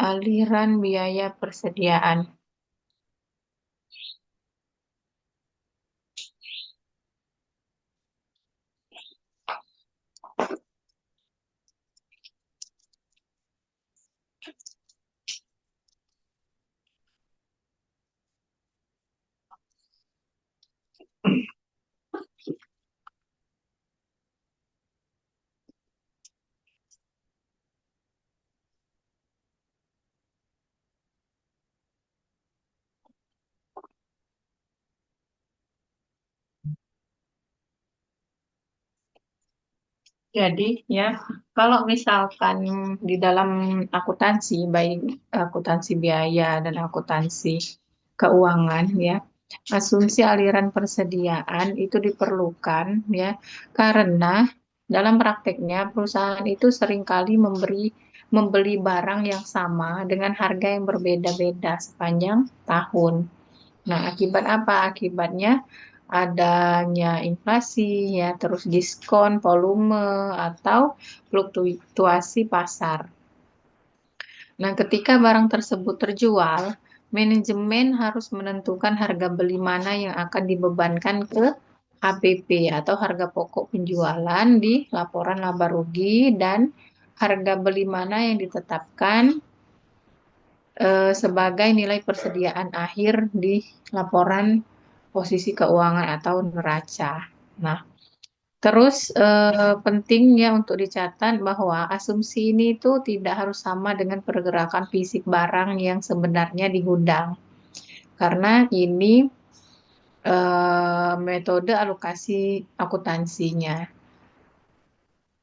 aliran biaya persediaan. Jadi ya, kalau misalkan di dalam akuntansi, baik akuntansi biaya dan akuntansi keuangan ya, asumsi aliran persediaan itu diperlukan ya, karena dalam prakteknya perusahaan itu seringkali membeli barang yang sama dengan harga yang berbeda-beda sepanjang tahun. Nah, akibat apa? Akibatnya adanya inflasi, ya, terus diskon, volume, atau fluktuasi pasar. Nah, ketika barang tersebut terjual, manajemen harus menentukan harga beli mana yang akan dibebankan ke HPP atau harga pokok penjualan di laporan laba rugi dan harga beli mana yang ditetapkan sebagai nilai persediaan akhir di laporan posisi keuangan atau neraca. Nah, terus penting ya untuk dicatat bahwa asumsi ini itu tidak harus sama dengan pergerakan fisik barang yang sebenarnya di gudang. Karena ini metode alokasi akuntansinya.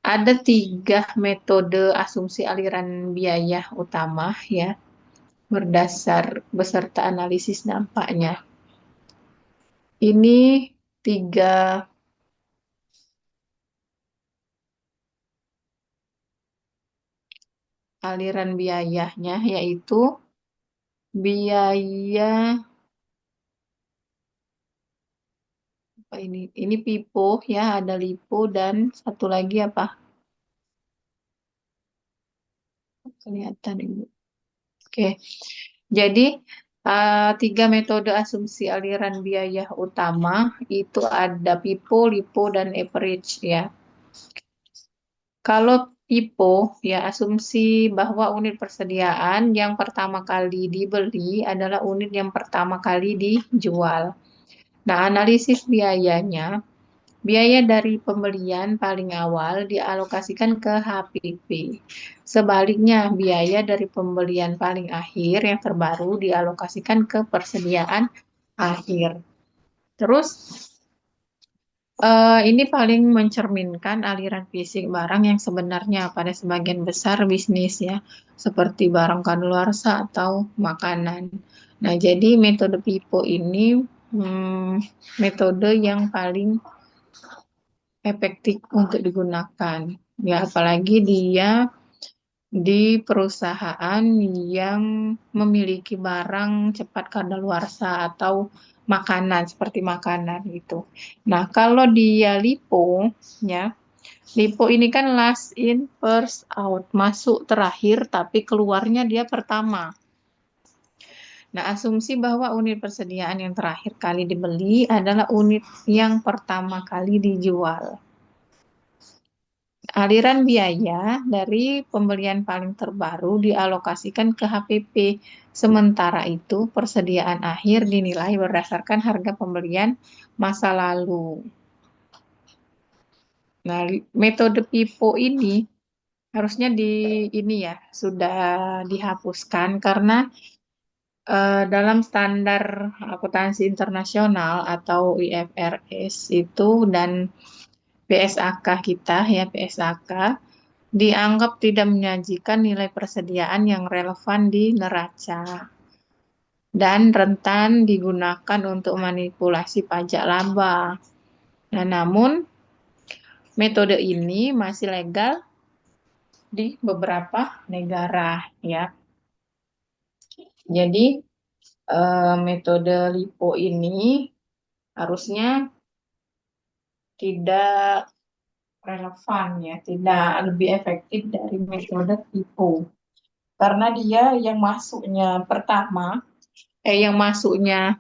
Ada 3 metode asumsi aliran biaya utama ya, berdasar beserta analisis dampaknya. Ini 3 aliran biayanya, yaitu biaya apa ini? Ini pipo ya, ada lipo dan satu lagi apa? Kelihatan Ibu. Oke. Jadi 3 metode asumsi aliran biaya utama itu ada pipo, lipo, dan average ya. Kalau pipo ya, asumsi bahwa unit persediaan yang pertama kali dibeli adalah unit yang pertama kali dijual. Nah, analisis biayanya, biaya dari pembelian paling awal dialokasikan ke HPP. Sebaliknya, biaya dari pembelian paling akhir yang terbaru dialokasikan ke persediaan akhir. Terus, ini paling mencerminkan aliran fisik barang yang sebenarnya pada sebagian besar bisnis ya, seperti barang kadaluarsa atau makanan. Nah, jadi metode PIPO ini metode yang paling efektif untuk digunakan. Ya, apalagi dia di perusahaan yang memiliki barang cepat kadaluarsa atau makanan seperti makanan gitu. Nah, kalau dia LIPO ya, LIPO ini kan last in first out, masuk terakhir tapi keluarnya dia pertama. Nah, asumsi bahwa unit persediaan yang terakhir kali dibeli adalah unit yang pertama kali dijual. Aliran biaya dari pembelian paling terbaru dialokasikan ke HPP. Sementara itu, persediaan akhir dinilai berdasarkan harga pembelian masa lalu. Nah, metode PIPO ini harusnya ini ya sudah dihapuskan karena dalam standar akuntansi internasional atau IFRS itu dan PSAK kita ya, PSAK dianggap tidak menyajikan nilai persediaan yang relevan di neraca dan rentan digunakan untuk manipulasi pajak laba. Nah, namun metode ini masih legal di beberapa negara ya. Jadi metode LIPO ini harusnya tidak relevan ya, tidak lebih efektif dari metode LIPO. Karena dia yang masuknya pertama, yang masuknya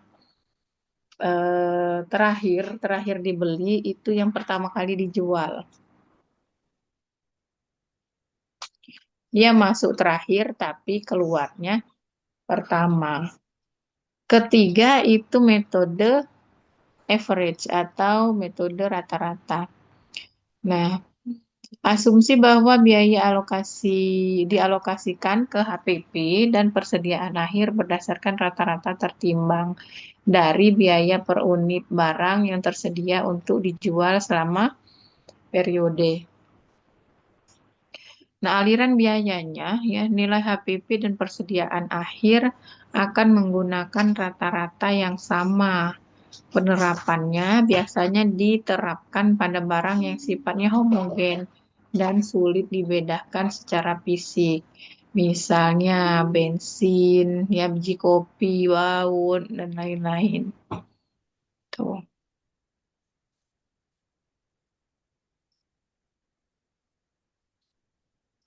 terakhir dibeli itu yang pertama kali dijual. Dia masuk terakhir tapi keluarnya pertama. Ketiga itu metode average atau metode rata-rata. Nah, asumsi bahwa biaya dialokasikan ke HPP dan persediaan akhir berdasarkan rata-rata tertimbang dari biaya per unit barang yang tersedia untuk dijual selama periode. Nah, aliran biayanya ya nilai HPP dan persediaan akhir akan menggunakan rata-rata yang sama. Penerapannya biasanya diterapkan pada barang yang sifatnya homogen dan sulit dibedakan secara fisik. Misalnya bensin, ya biji kopi, baut, dan lain-lain. Tuh.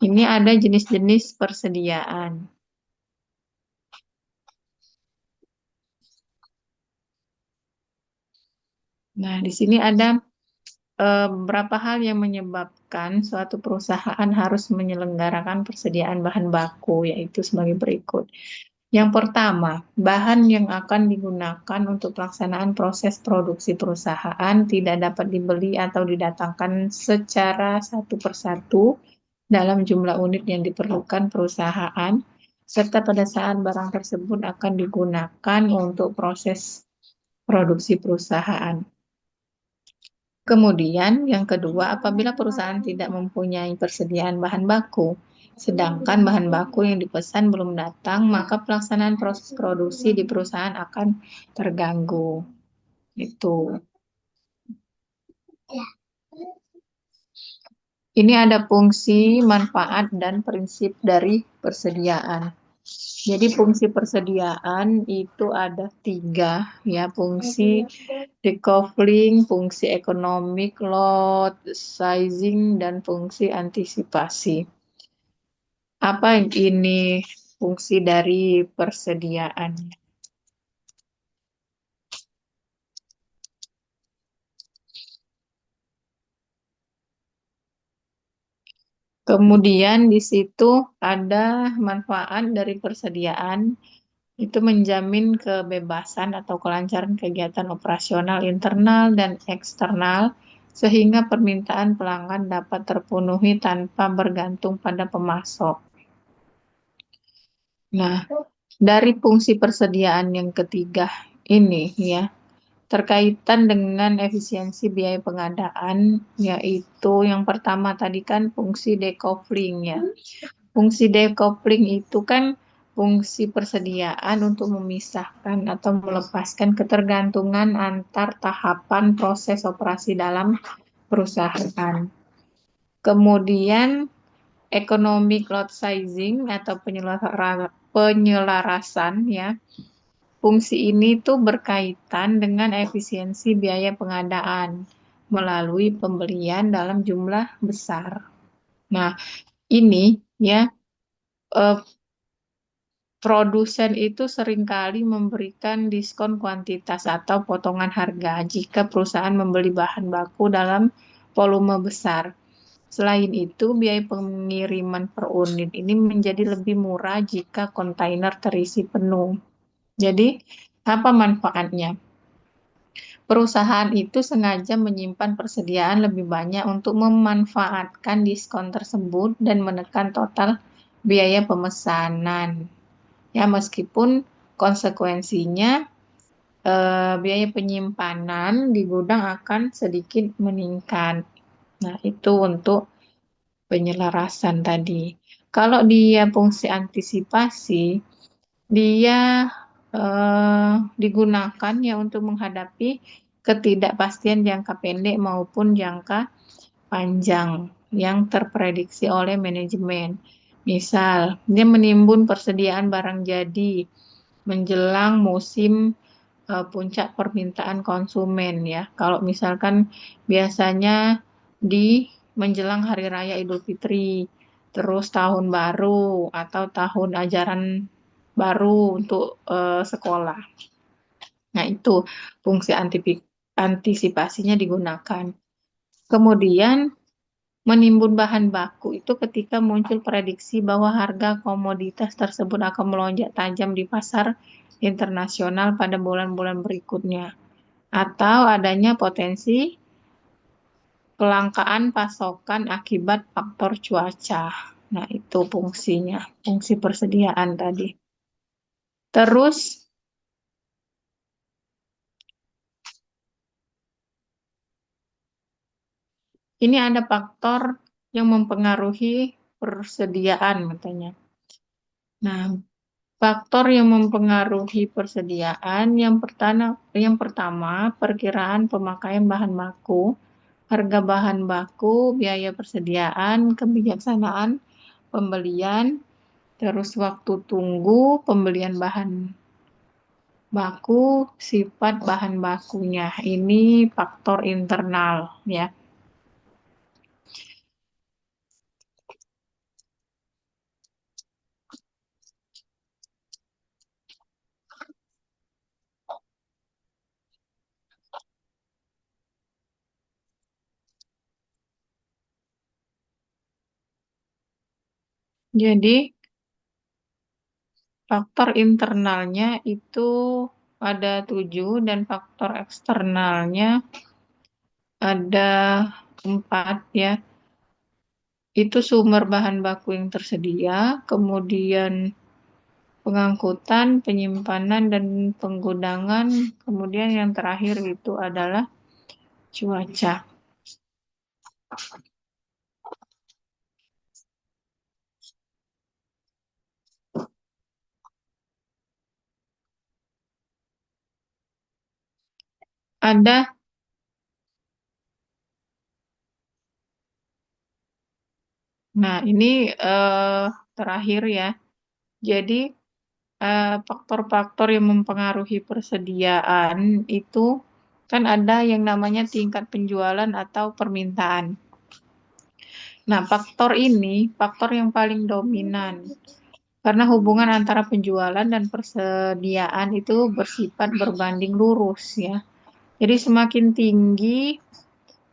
Ini ada jenis-jenis persediaan. Nah, di sini ada beberapa hal yang menyebabkan suatu perusahaan harus menyelenggarakan persediaan bahan baku, yaitu sebagai berikut. Yang pertama, bahan yang akan digunakan untuk pelaksanaan proses produksi perusahaan tidak dapat dibeli atau didatangkan secara satu persatu dalam jumlah unit yang diperlukan perusahaan, serta pada saat barang tersebut akan digunakan untuk proses produksi perusahaan. Kemudian, yang kedua, apabila perusahaan tidak mempunyai persediaan bahan baku, sedangkan bahan baku yang dipesan belum datang, maka pelaksanaan proses produksi di perusahaan akan terganggu. Itu. Ini ada fungsi, manfaat, dan prinsip dari persediaan. Jadi fungsi persediaan itu ada 3, ya, fungsi decoupling, fungsi economic load sizing, dan fungsi antisipasi. Apa ini fungsi dari persediaan? Kemudian di situ ada manfaat dari persediaan, itu menjamin kebebasan atau kelancaran kegiatan operasional internal dan eksternal, sehingga permintaan pelanggan dapat terpenuhi tanpa bergantung pada pemasok. Nah, dari fungsi persediaan yang ketiga ini ya, terkaitan dengan efisiensi biaya pengadaan, yaitu yang pertama tadi kan fungsi decoupling ya. Fungsi decoupling itu kan fungsi persediaan untuk memisahkan atau melepaskan ketergantungan antar tahapan proses operasi dalam perusahaan. Kemudian economic load sizing atau penyelarasan ya. Fungsi ini tuh berkaitan dengan efisiensi biaya pengadaan melalui pembelian dalam jumlah besar. Nah, ini ya eh, produsen itu seringkali memberikan diskon kuantitas atau potongan harga jika perusahaan membeli bahan baku dalam volume besar. Selain itu, biaya pengiriman per unit ini menjadi lebih murah jika kontainer terisi penuh. Jadi, apa manfaatnya? Perusahaan itu sengaja menyimpan persediaan lebih banyak untuk memanfaatkan diskon tersebut dan menekan total biaya pemesanan. Ya, meskipun konsekuensinya biaya penyimpanan di gudang akan sedikit meningkat. Nah, itu untuk penyelarasan tadi. Kalau dia fungsi antisipasi, dia digunakan ya untuk menghadapi ketidakpastian jangka pendek maupun jangka panjang yang terprediksi oleh manajemen. Misal, dia menimbun persediaan barang jadi menjelang musim puncak permintaan konsumen ya. Kalau misalkan biasanya di menjelang Hari Raya Idul Fitri, terus tahun baru atau tahun ajaran baru untuk sekolah. Nah, itu fungsi antisipasinya digunakan. Kemudian menimbun bahan baku itu ketika muncul prediksi bahwa harga komoditas tersebut akan melonjak tajam di pasar internasional pada bulan-bulan berikutnya, atau adanya potensi kelangkaan pasokan akibat faktor cuaca. Nah, itu fungsinya, fungsi persediaan tadi. Terus, ini ada faktor yang mempengaruhi persediaan katanya. Nah, faktor yang mempengaruhi persediaan yang pertama perkiraan pemakaian bahan baku, harga bahan baku, biaya persediaan, kebijaksanaan pembelian, terus waktu tunggu pembelian bahan baku, sifat bahan bakunya. Ini faktor internal ya. Jadi faktor internalnya itu ada 7 dan faktor eksternalnya ada 4 ya. Itu sumber bahan baku yang tersedia, kemudian pengangkutan, penyimpanan, dan penggunaan, kemudian yang terakhir itu adalah cuaca. Ada, nah ini terakhir ya. Jadi faktor-faktor yang mempengaruhi persediaan itu kan ada yang namanya tingkat penjualan atau permintaan. Nah, faktor ini faktor yang paling dominan karena hubungan antara penjualan dan persediaan itu bersifat berbanding lurus ya. Jadi semakin tinggi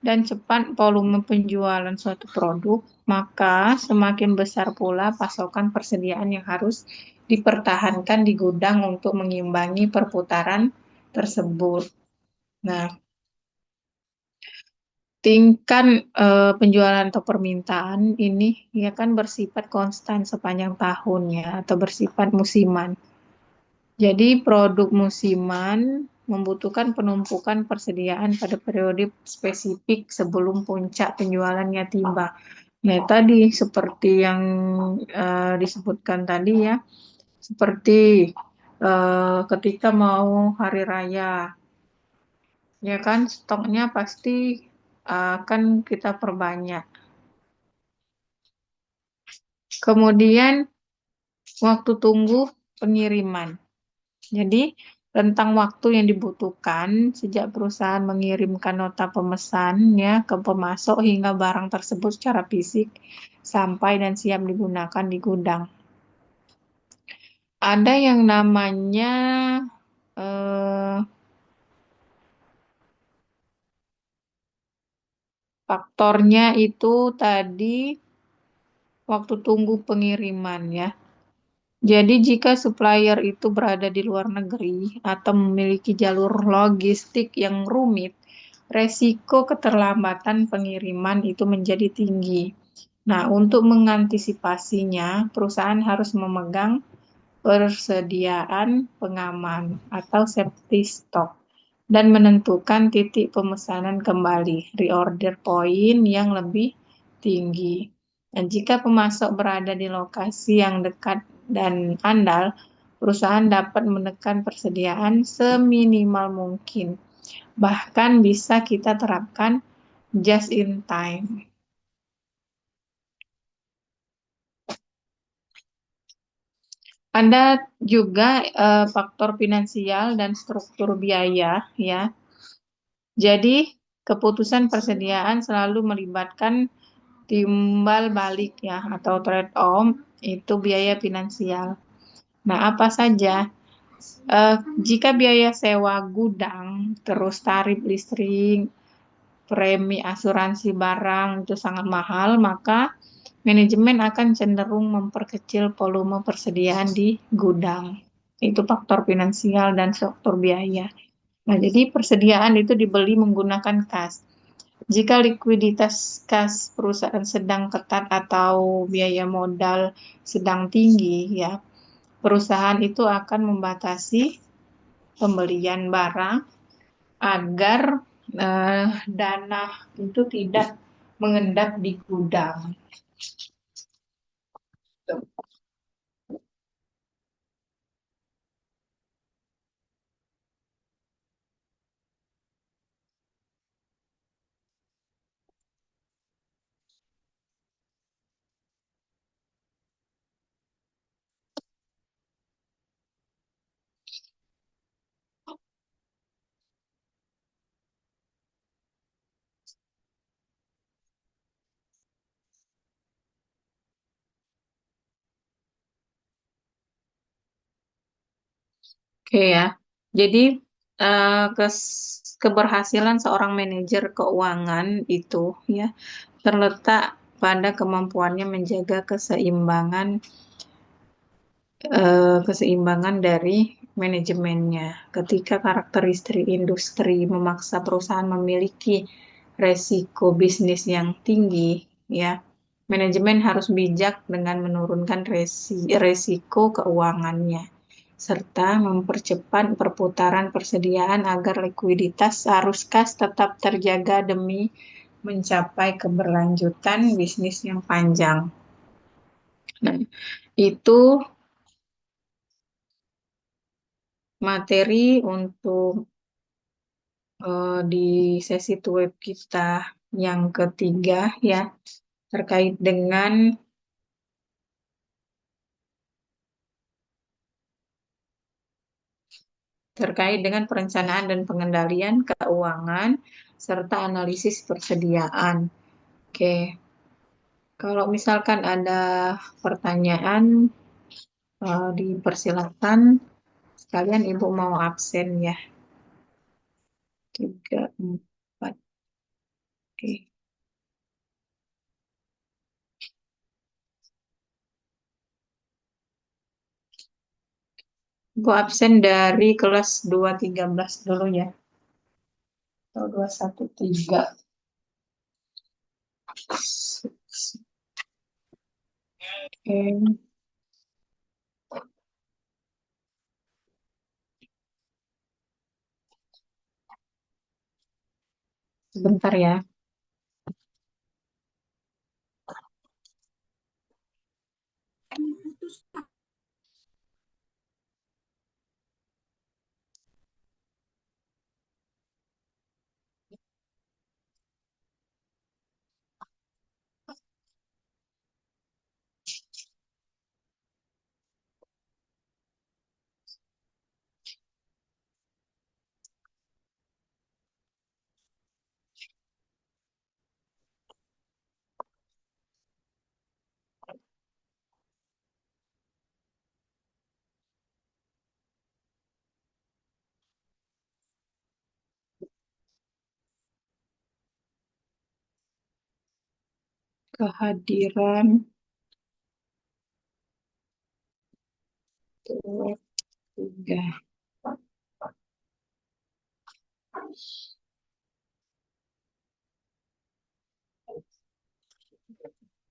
dan cepat volume penjualan suatu produk, maka semakin besar pula pasokan persediaan yang harus dipertahankan di gudang untuk mengimbangi perputaran tersebut. Nah, tingkat penjualan atau permintaan ini ya kan bersifat konstan sepanjang tahun ya atau bersifat musiman. Jadi produk musiman membutuhkan penumpukan persediaan pada periode spesifik sebelum puncak penjualannya tiba. Nah, tadi seperti yang disebutkan tadi ya, seperti ketika mau hari raya, ya kan stoknya pasti akan kita perbanyak. Kemudian waktu tunggu pengiriman. Jadi rentang waktu yang dibutuhkan sejak perusahaan mengirimkan nota pemesan ya ke pemasok hingga barang tersebut secara fisik sampai dan siap digunakan di gudang. Ada yang namanya eh, faktornya itu tadi waktu tunggu pengiriman ya. Jadi jika supplier itu berada di luar negeri atau memiliki jalur logistik yang rumit, resiko keterlambatan pengiriman itu menjadi tinggi. Nah, untuk mengantisipasinya, perusahaan harus memegang persediaan pengaman atau safety stock dan menentukan titik pemesanan kembali, reorder point yang lebih tinggi. Dan jika pemasok berada di lokasi yang dekat dan andal, perusahaan dapat menekan persediaan seminimal mungkin. Bahkan bisa kita terapkan just in time. Ada juga faktor finansial dan struktur biaya ya. Jadi keputusan persediaan selalu melibatkan timbal balik ya atau trade-off itu biaya finansial. Nah, apa saja? Jika biaya sewa gudang, terus tarif listrik, premi asuransi barang itu sangat mahal, maka manajemen akan cenderung memperkecil volume persediaan di gudang. Itu faktor finansial dan struktur biaya. Nah, jadi persediaan itu dibeli menggunakan kas. Jika likuiditas kas perusahaan sedang ketat atau biaya modal sedang tinggi, ya, perusahaan itu akan membatasi pembelian barang agar dana itu tidak mengendap di gudang. Oke ya. Jadi keberhasilan seorang manajer keuangan itu ya terletak pada kemampuannya menjaga keseimbangan dari manajemennya. Ketika karakteristik industri memaksa perusahaan memiliki resiko bisnis yang tinggi, ya, manajemen harus bijak dengan menurunkan resiko keuangannya, serta mempercepat perputaran persediaan agar likuiditas arus kas tetap terjaga demi mencapai keberlanjutan bisnis yang panjang. Nah, itu materi untuk di sesi web kita yang ketiga ya terkait dengan perencanaan dan pengendalian keuangan serta analisis persediaan. Oke, kalau misalkan ada pertanyaan dipersilakan. Sekalian Ibu mau absen ya. 3, 4. Oke. Ibu absen dari kelas 213 dulu ya. Atau 213. Oke. Sebentar ya. Kehadiran web 3.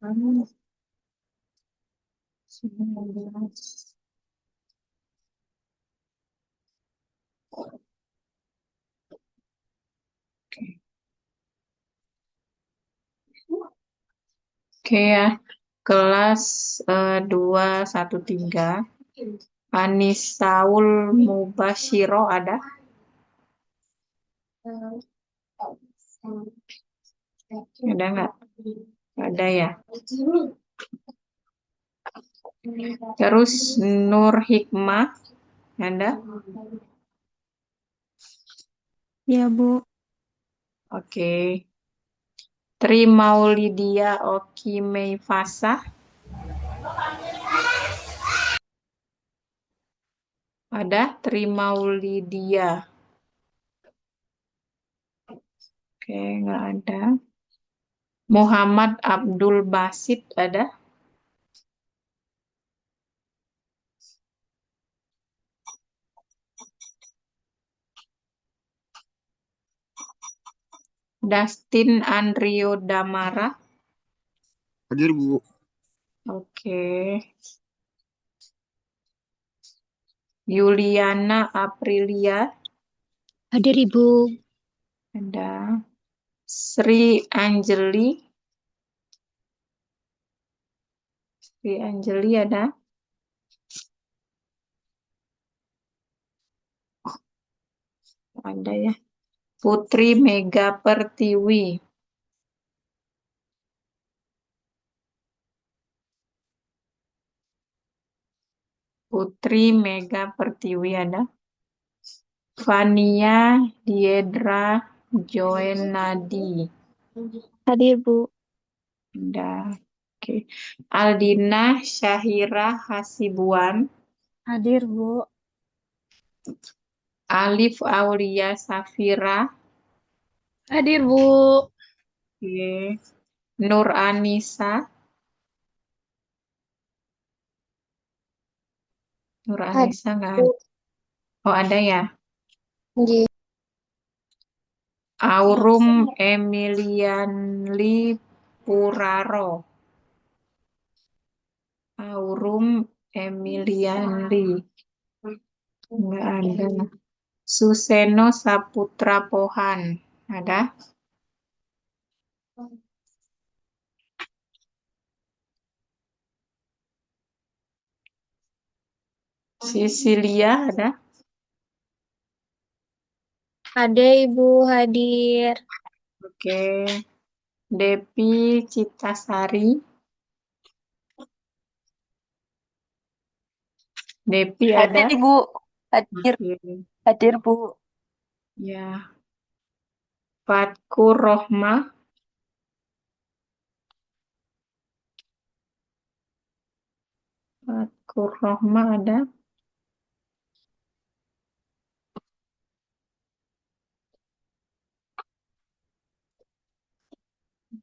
Anu, 19. Oke. Oke ya. Kelas 213. Anisaul Mubashiro ada? Ada nggak? Ada ya. Terus Nur Hikmah ada? Ya, Bu. Oke. Tri Maulidia Oki Meifasa ada? Tri Maulidia. Oke, nggak ada. Muhammad Abdul Basit ada? Dustin Andrio Damara. Hadir, Bu. Oke. Yuliana Aprilia Hadir, Ibu. ada. Sri Anjeli Di Anjeli ada? Ada ya. Putri Mega Pertiwi. Putri Mega Pertiwi ada. Fania Diedra Joenadi. Hadir, Bu. Ada. Oke. Aldina Syahira Hasibuan. Hadir, Bu. Alif Aulia Safira. Hadir, Bu. Oke. Nur Anissa. Nur Hadir, Anissa nggak Bu. ada. Oh, ada ya. Nggih. Aurum Emilianli Puraro. Aurum Emilianli. Nggak ada. Suseno Saputra Pohan. Ada? Sisilia ada? Ada, Ibu. Hadir. Oke. Depi Citasari. Depi ada? Hadir, Bu. Hadir, Oke. hadir, Bu. Ya. Fatkur Rohmah. Fatkur Rohmah ada?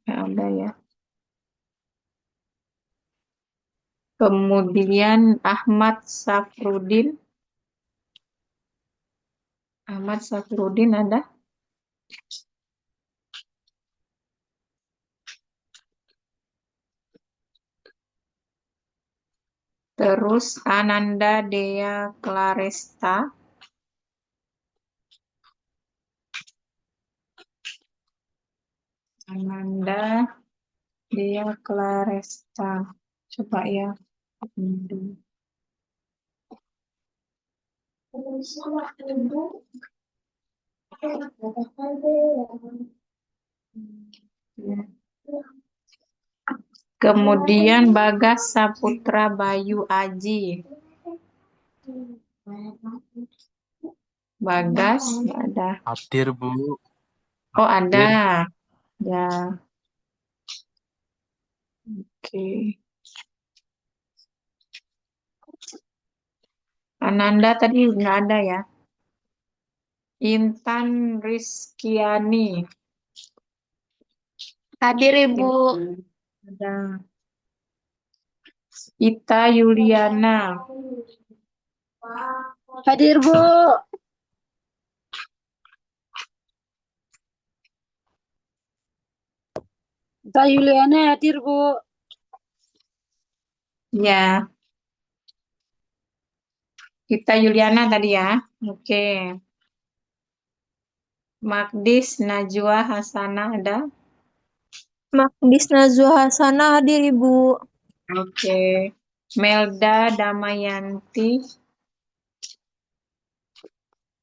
Nggak ada ya. Kemudian Ahmad Safrudin. Ahmad Safrudin ada? Terus Ananda Dea Claresta. Ananda Dea Claresta. Coba ya. Kemudian Bagas Saputra Bayu Aji. Bagas nggak ada. Hadir, Bu. Oh, ada. Hadir. Ya. Oke. Ananda tadi nggak ada ya. Intan Rizkiani. Hadir, Ibu. Ada. Ita Yuliana. Hadir, Bu. Kak Yuliana hadir, Bu. Ya. Ita Yuliana tadi ya. Oke. Magdis Najwa Hasana ada. Magdis Nazwa Hasana hadir, Ibu. Oke. Melda Damayanti.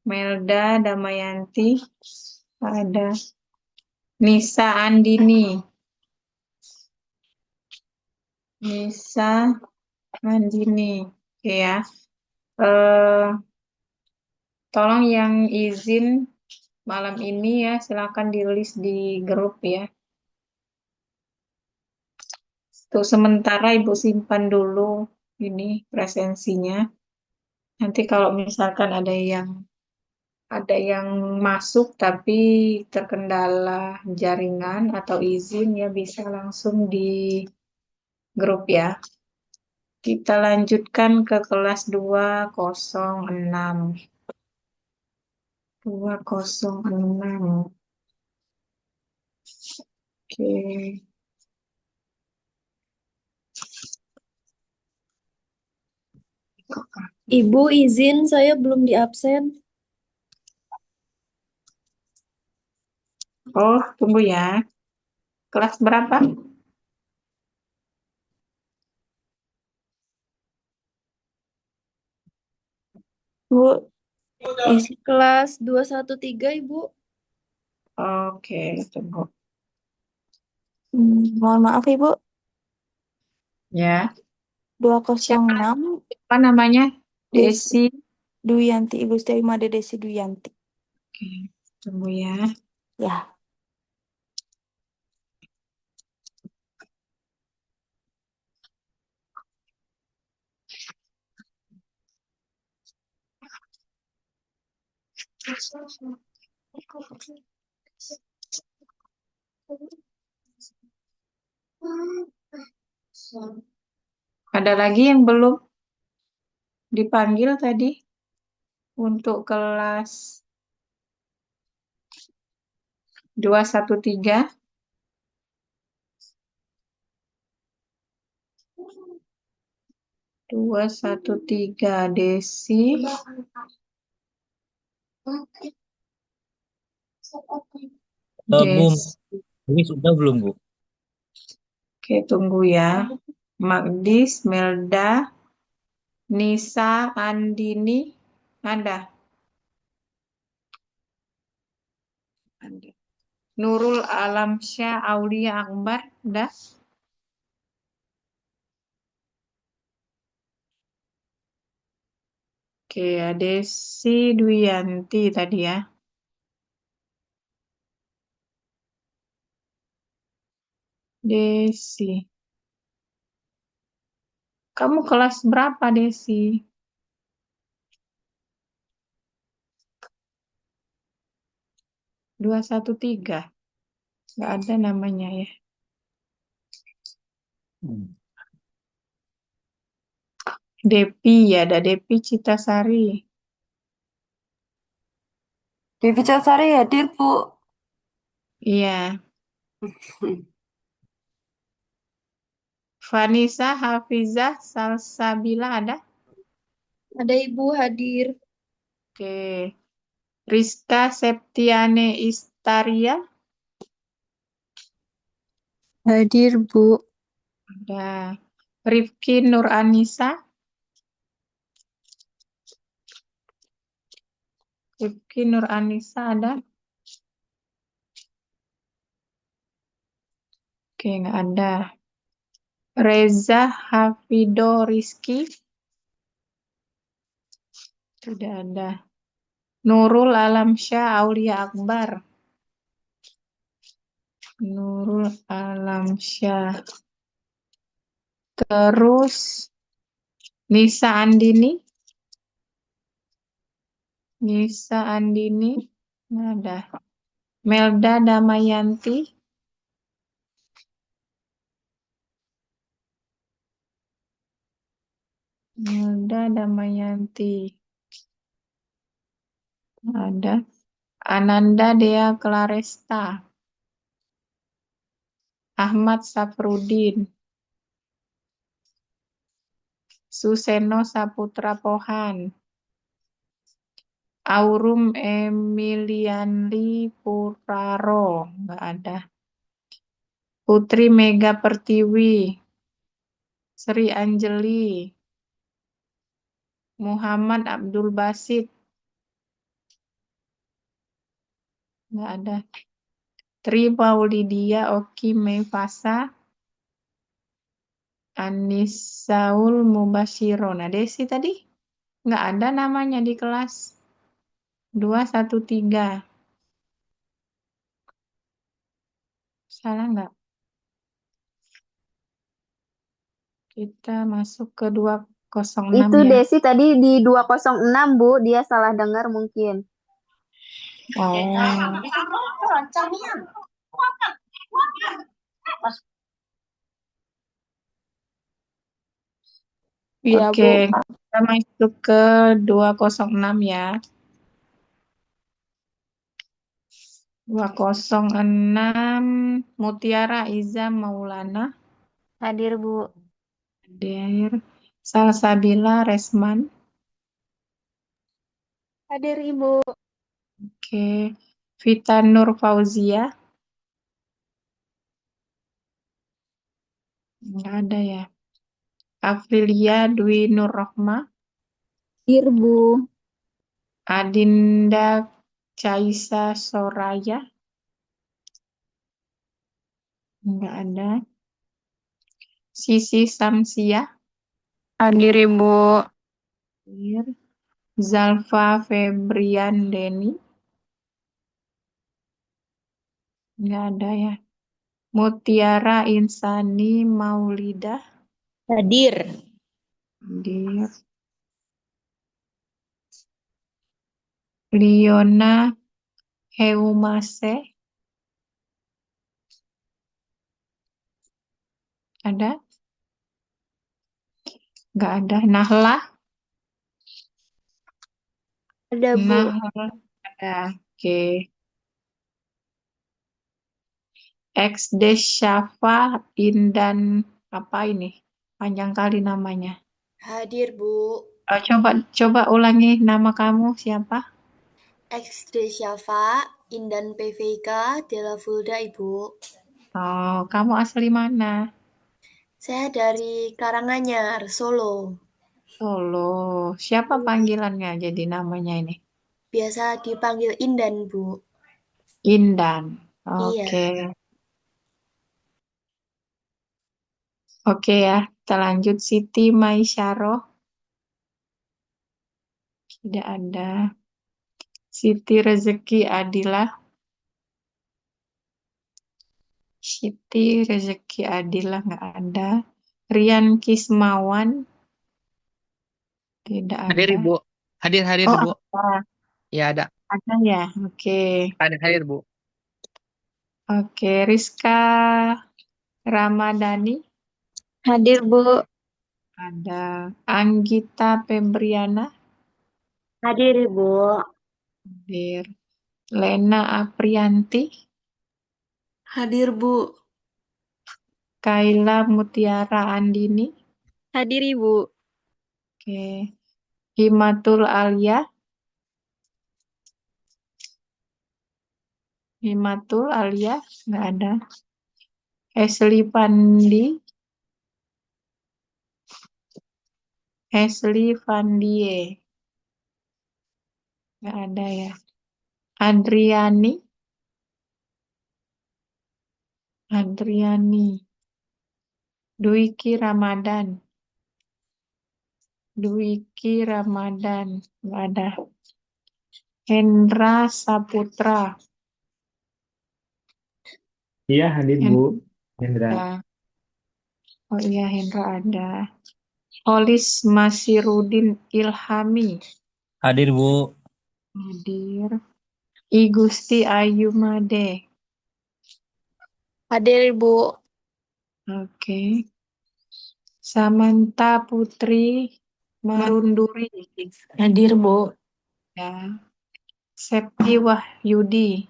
Melda Damayanti ada. Nisa Andini. Nisa Andini. Oke ya. Eh, tolong yang izin malam ini ya, silakan di-list di grup ya. Untuk sementara Ibu simpan dulu ini presensinya. Nanti kalau misalkan ada yang masuk tapi terkendala jaringan atau izin ya bisa langsung di grup ya. Kita lanjutkan ke kelas 206. 206. Oke. Ibu izin saya belum di absen. Oh, tunggu ya. Kelas berapa? Bu, isi kelas 213, Ibu. Oke, tunggu. Mohon maaf, Ibu. Ya, siapa 206 apa namanya? Desi Desi. Duyanti, Ibu Siti Made Desi Duyanti. Oke, tunggu ya. Ya. Ada lagi yang belum dipanggil tadi untuk kelas 213. 213 Desi. Bu, Desi. ini sudah belum, Bu? Oke, tunggu ya. Magdis, Melda, Nisa, Andini, ada. Ada. Nurul Alamsyah, Aulia Akbar, udah. Oke, ya, Desi Duyanti tadi ya. Desi. Kamu kelas berapa, Desi? 213. Nggak ada namanya ya. Depi ya, ada Depi Citasari. Devi Casari hadir, Bu. Iya. Vanessa, Hafizah, Salsabila ada? Ada Ibu hadir. Oke. Rizka Septiane Istaria Hadir, Bu. ada. Rifki Nur Anissa. Rifki Nur Anissa ada? Oke, nggak ada. Reza Hafido Rizki. Tidak ada. Nurul Alamsyah Aulia Akbar. Nurul Alamsyah. Terus Nisa Andini. Nisa Andini. Nggak ada. Melda Damayanti. Melda Damayanti. Nggak ada. Ananda Dea Claresta. Ahmad Safrudin. Suseno Saputra Pohan. Aurum Emilianli Puraro. Nggak ada. Putri Mega Pertiwi. Sri Anjeli. Muhammad Abdul Basit. Nggak ada. Tri Paulidia Oki Mefasa. Anisaul Mubashiro. Nah, Desi tadi nggak ada namanya di kelas 213. Salah nggak? Kita masuk ke 206 Itu ya. Desi tadi di 206 Bu, dia salah dengar mungkin. Oh. Iya, Oke, Bu. kita masuk ke 206 ya. 206 Mutiara Iza Maulana. Hadir, Bu. Hadir. Salsabila Resman. Hadir, Ibu. Oke. Vita Nur Fauzia. Nggak ada ya. Afrilia Dwi Nur Rohma. Hadir, Bu. Adinda Caisa Soraya. Enggak ada. Sisi Samsia. Hadir Ibu. Hadir. Zalfa Febrian Deni. Enggak ada ya. Mutiara Insani Maulidah. Hadir. Hadir. Liona Heumase. Ada? Enggak ada. Nahlah. Ada, Bu. Nahlah ada. Oke. Ex Desyafa Indan apa ini? Panjang kali namanya. Hadir, Bu. Coba ulangi nama kamu siapa? X Syafa, Indan PVK, Della Fulda, Ibu. Oh, kamu asli mana? Saya dari Karanganyar, Solo. Solo. Siapa panggilannya jadi namanya ini? Biasa dipanggil Indan, Bu. Indan. Iya. Oke. Oke ya, kita lanjut. Siti Maisyaro. Tidak ada. Siti Rezeki Adilah. Siti Rezeki Adilah nggak ada. Rian Kismawan. Tidak Hadir ada. Ibu. Hadir Oh, Ibu. ada. Ya ada. Ada ya. Oke. Hadir Bu. Oke, Rizka Ramadhani. Hadir, Bu. Ada. Anggita Febriana. Hadir, Bu. Hadir. Lena Aprianti. Hadir, Bu. Kaila Mutiara Andini. Hadir, Ibu. Oke. Himatul Alia. Himatul Alia. Nggak ada. Ashley Pandi. Ashley Pandie. Nggak ada ya. Adriani. Adriani. Dwiki Ramadan. Dwiki Ramadan. Nggak ada. Hendra Saputra. Iya, hadir Bu. Hendra. Hendra. Oh iya, Hendra ada. Holis Masirudin Ilhami. Hadir Bu. Hadir. I Gusti Ayu Made. Hadir Ibu. Oke. Samantha Putri Marunduri. Hadir Bu. Ya. Septi Wahyudi.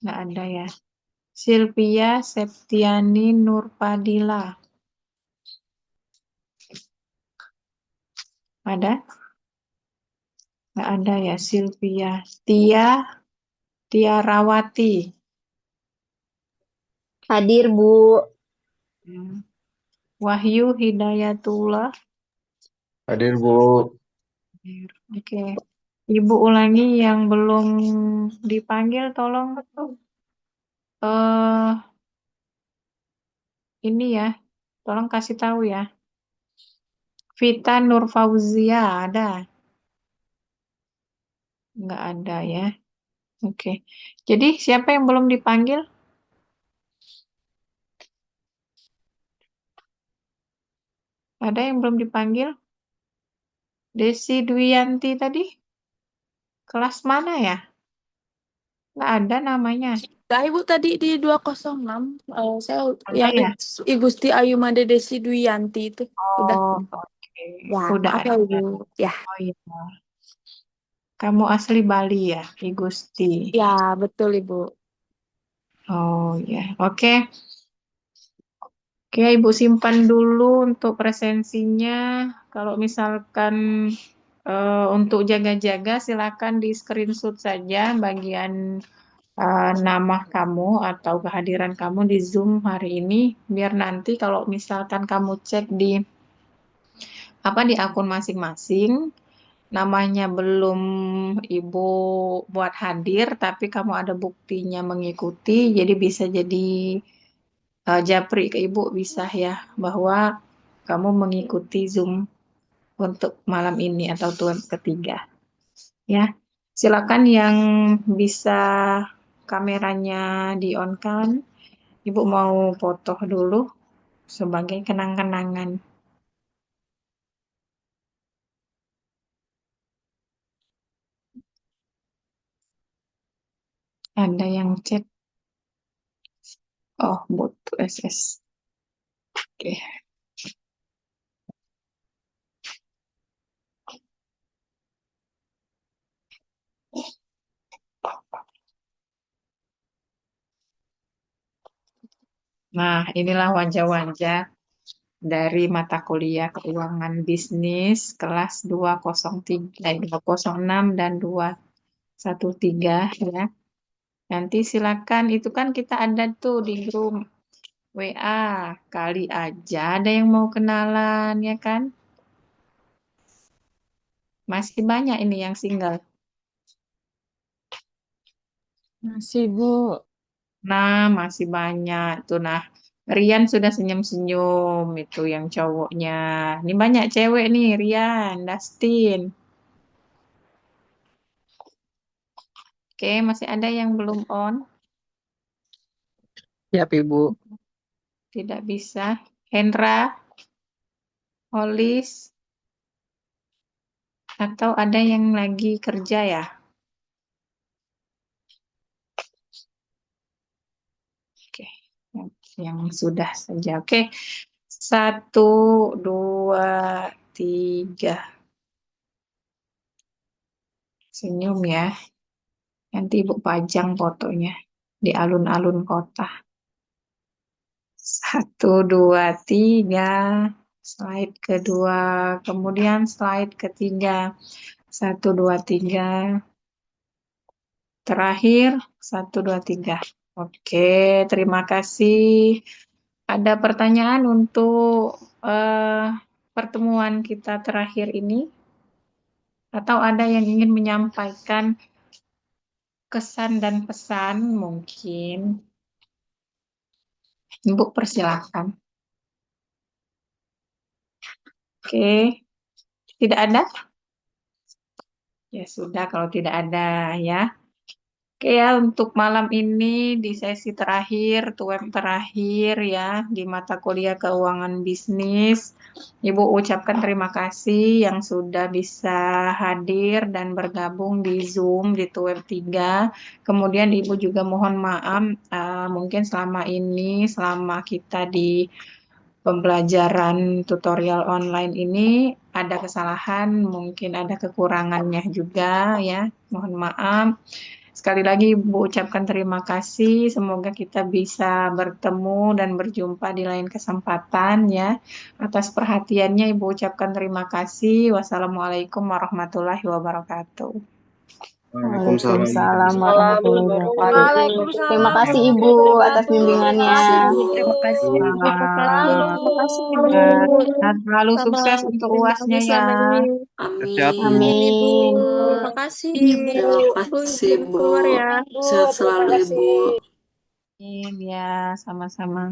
Nggak ada ya. Sylvia Septiani Nurpadila. Ada? Nggak ada ya. Sylvia. Tiarawati. Hadir, Bu. Ya. Wahyu Hidayatullah. Hadir Bu. Oke. Ibu ulangi yang belum dipanggil, tolong. eh ini ya, tolong kasih tahu ya. Vita Nurfauzia ada? Nggak ada ya. Oke. Jadi siapa yang belum dipanggil? Ada yang belum dipanggil? Desi Dwiyanti tadi? Kelas mana ya? Nggak ada namanya. Nah, Ibu tadi di 206, saya Ada yang ya? I Gusti Ayu Made Desi Duyanti itu. Udah. Oh, oke. Ya, Udah maaf ya ada. Ibu. Ya, Oh iya. Kamu asli Bali ya, I Gusti? ya betul Ibu. Oh ya, oke. Oke, Ibu simpan dulu untuk presensinya. Kalau misalkan untuk jaga-jaga, silakan di screenshot saja bagian nama kamu atau kehadiran kamu di Zoom hari ini. Biar nanti kalau misalkan kamu cek di apa di akun masing-masing. Namanya belum Ibu buat hadir, tapi kamu ada buktinya mengikuti, jadi bisa jadi japri ke Ibu bisa ya bahwa kamu mengikuti Zoom untuk malam ini atau tuan ketiga. Ya, silakan yang bisa kameranya di-on-kan. Ibu mau foto dulu sebagai kenang-kenangan. Ada yang chat. Oh, butuh SS. Oke. Nah, inilah wajah-wajah dari mata kuliah Keuangan Bisnis kelas 206 dan 213 ya. Nanti silakan, itu kan kita ada tuh di grup WA. Kali aja ada yang mau kenalan ya kan? Masih banyak ini yang single. Masih, Bu. Nah, masih banyak tuh. Nah, Rian sudah senyum-senyum itu yang cowoknya. Ini banyak cewek nih, Rian, Dustin. Oke, masih ada yang belum on? Siap, Ibu. Tidak bisa. Hendra, Holis, atau ada yang lagi kerja ya? Oke, yang sudah saja. Oke, 1, 2, 3. Senyum ya. Nanti Ibu pajang fotonya di alun-alun kota. 1, 2, 3. Slide kedua. Kemudian slide ketiga. 1, 2, 3. Terakhir, 1, 2, 3. Oke, terima kasih. Ada pertanyaan untuk pertemuan kita terakhir ini? Atau ada yang ingin menyampaikan kesan dan pesan mungkin? Ibu persilahkan. Oke, tidak ada? Ya sudah kalau tidak ada ya. Oke ya, untuk malam ini di sesi terakhir, tuan terakhir ya, di mata kuliah Keuangan Bisnis, Ibu ucapkan terima kasih yang sudah bisa hadir dan bergabung di Zoom di tuan 3. Kemudian Ibu juga mohon maaf, mungkin selama ini, selama kita di pembelajaran tutorial online ini ada kesalahan, mungkin ada kekurangannya juga ya, mohon maaf. Sekali lagi Ibu ucapkan terima kasih. Semoga kita bisa bertemu dan berjumpa di lain kesempatan ya. Atas perhatiannya Ibu ucapkan terima kasih. Wassalamualaikum warahmatullahi wabarakatuh. Waalaikumsalam. Waalaikumsalam warahmatullahi wabarakatuh. Terima kasih Ibu atas bimbingannya. Terima kasih, Bu. Terima kasih Ibu. Dan selalu sukses untuk UASnya ya. Siap. Amin. Terima kasih, Ibu. Terima kasih, Bu. Keluar ya. Sehat selalu, Ibu. Ya, sama-sama.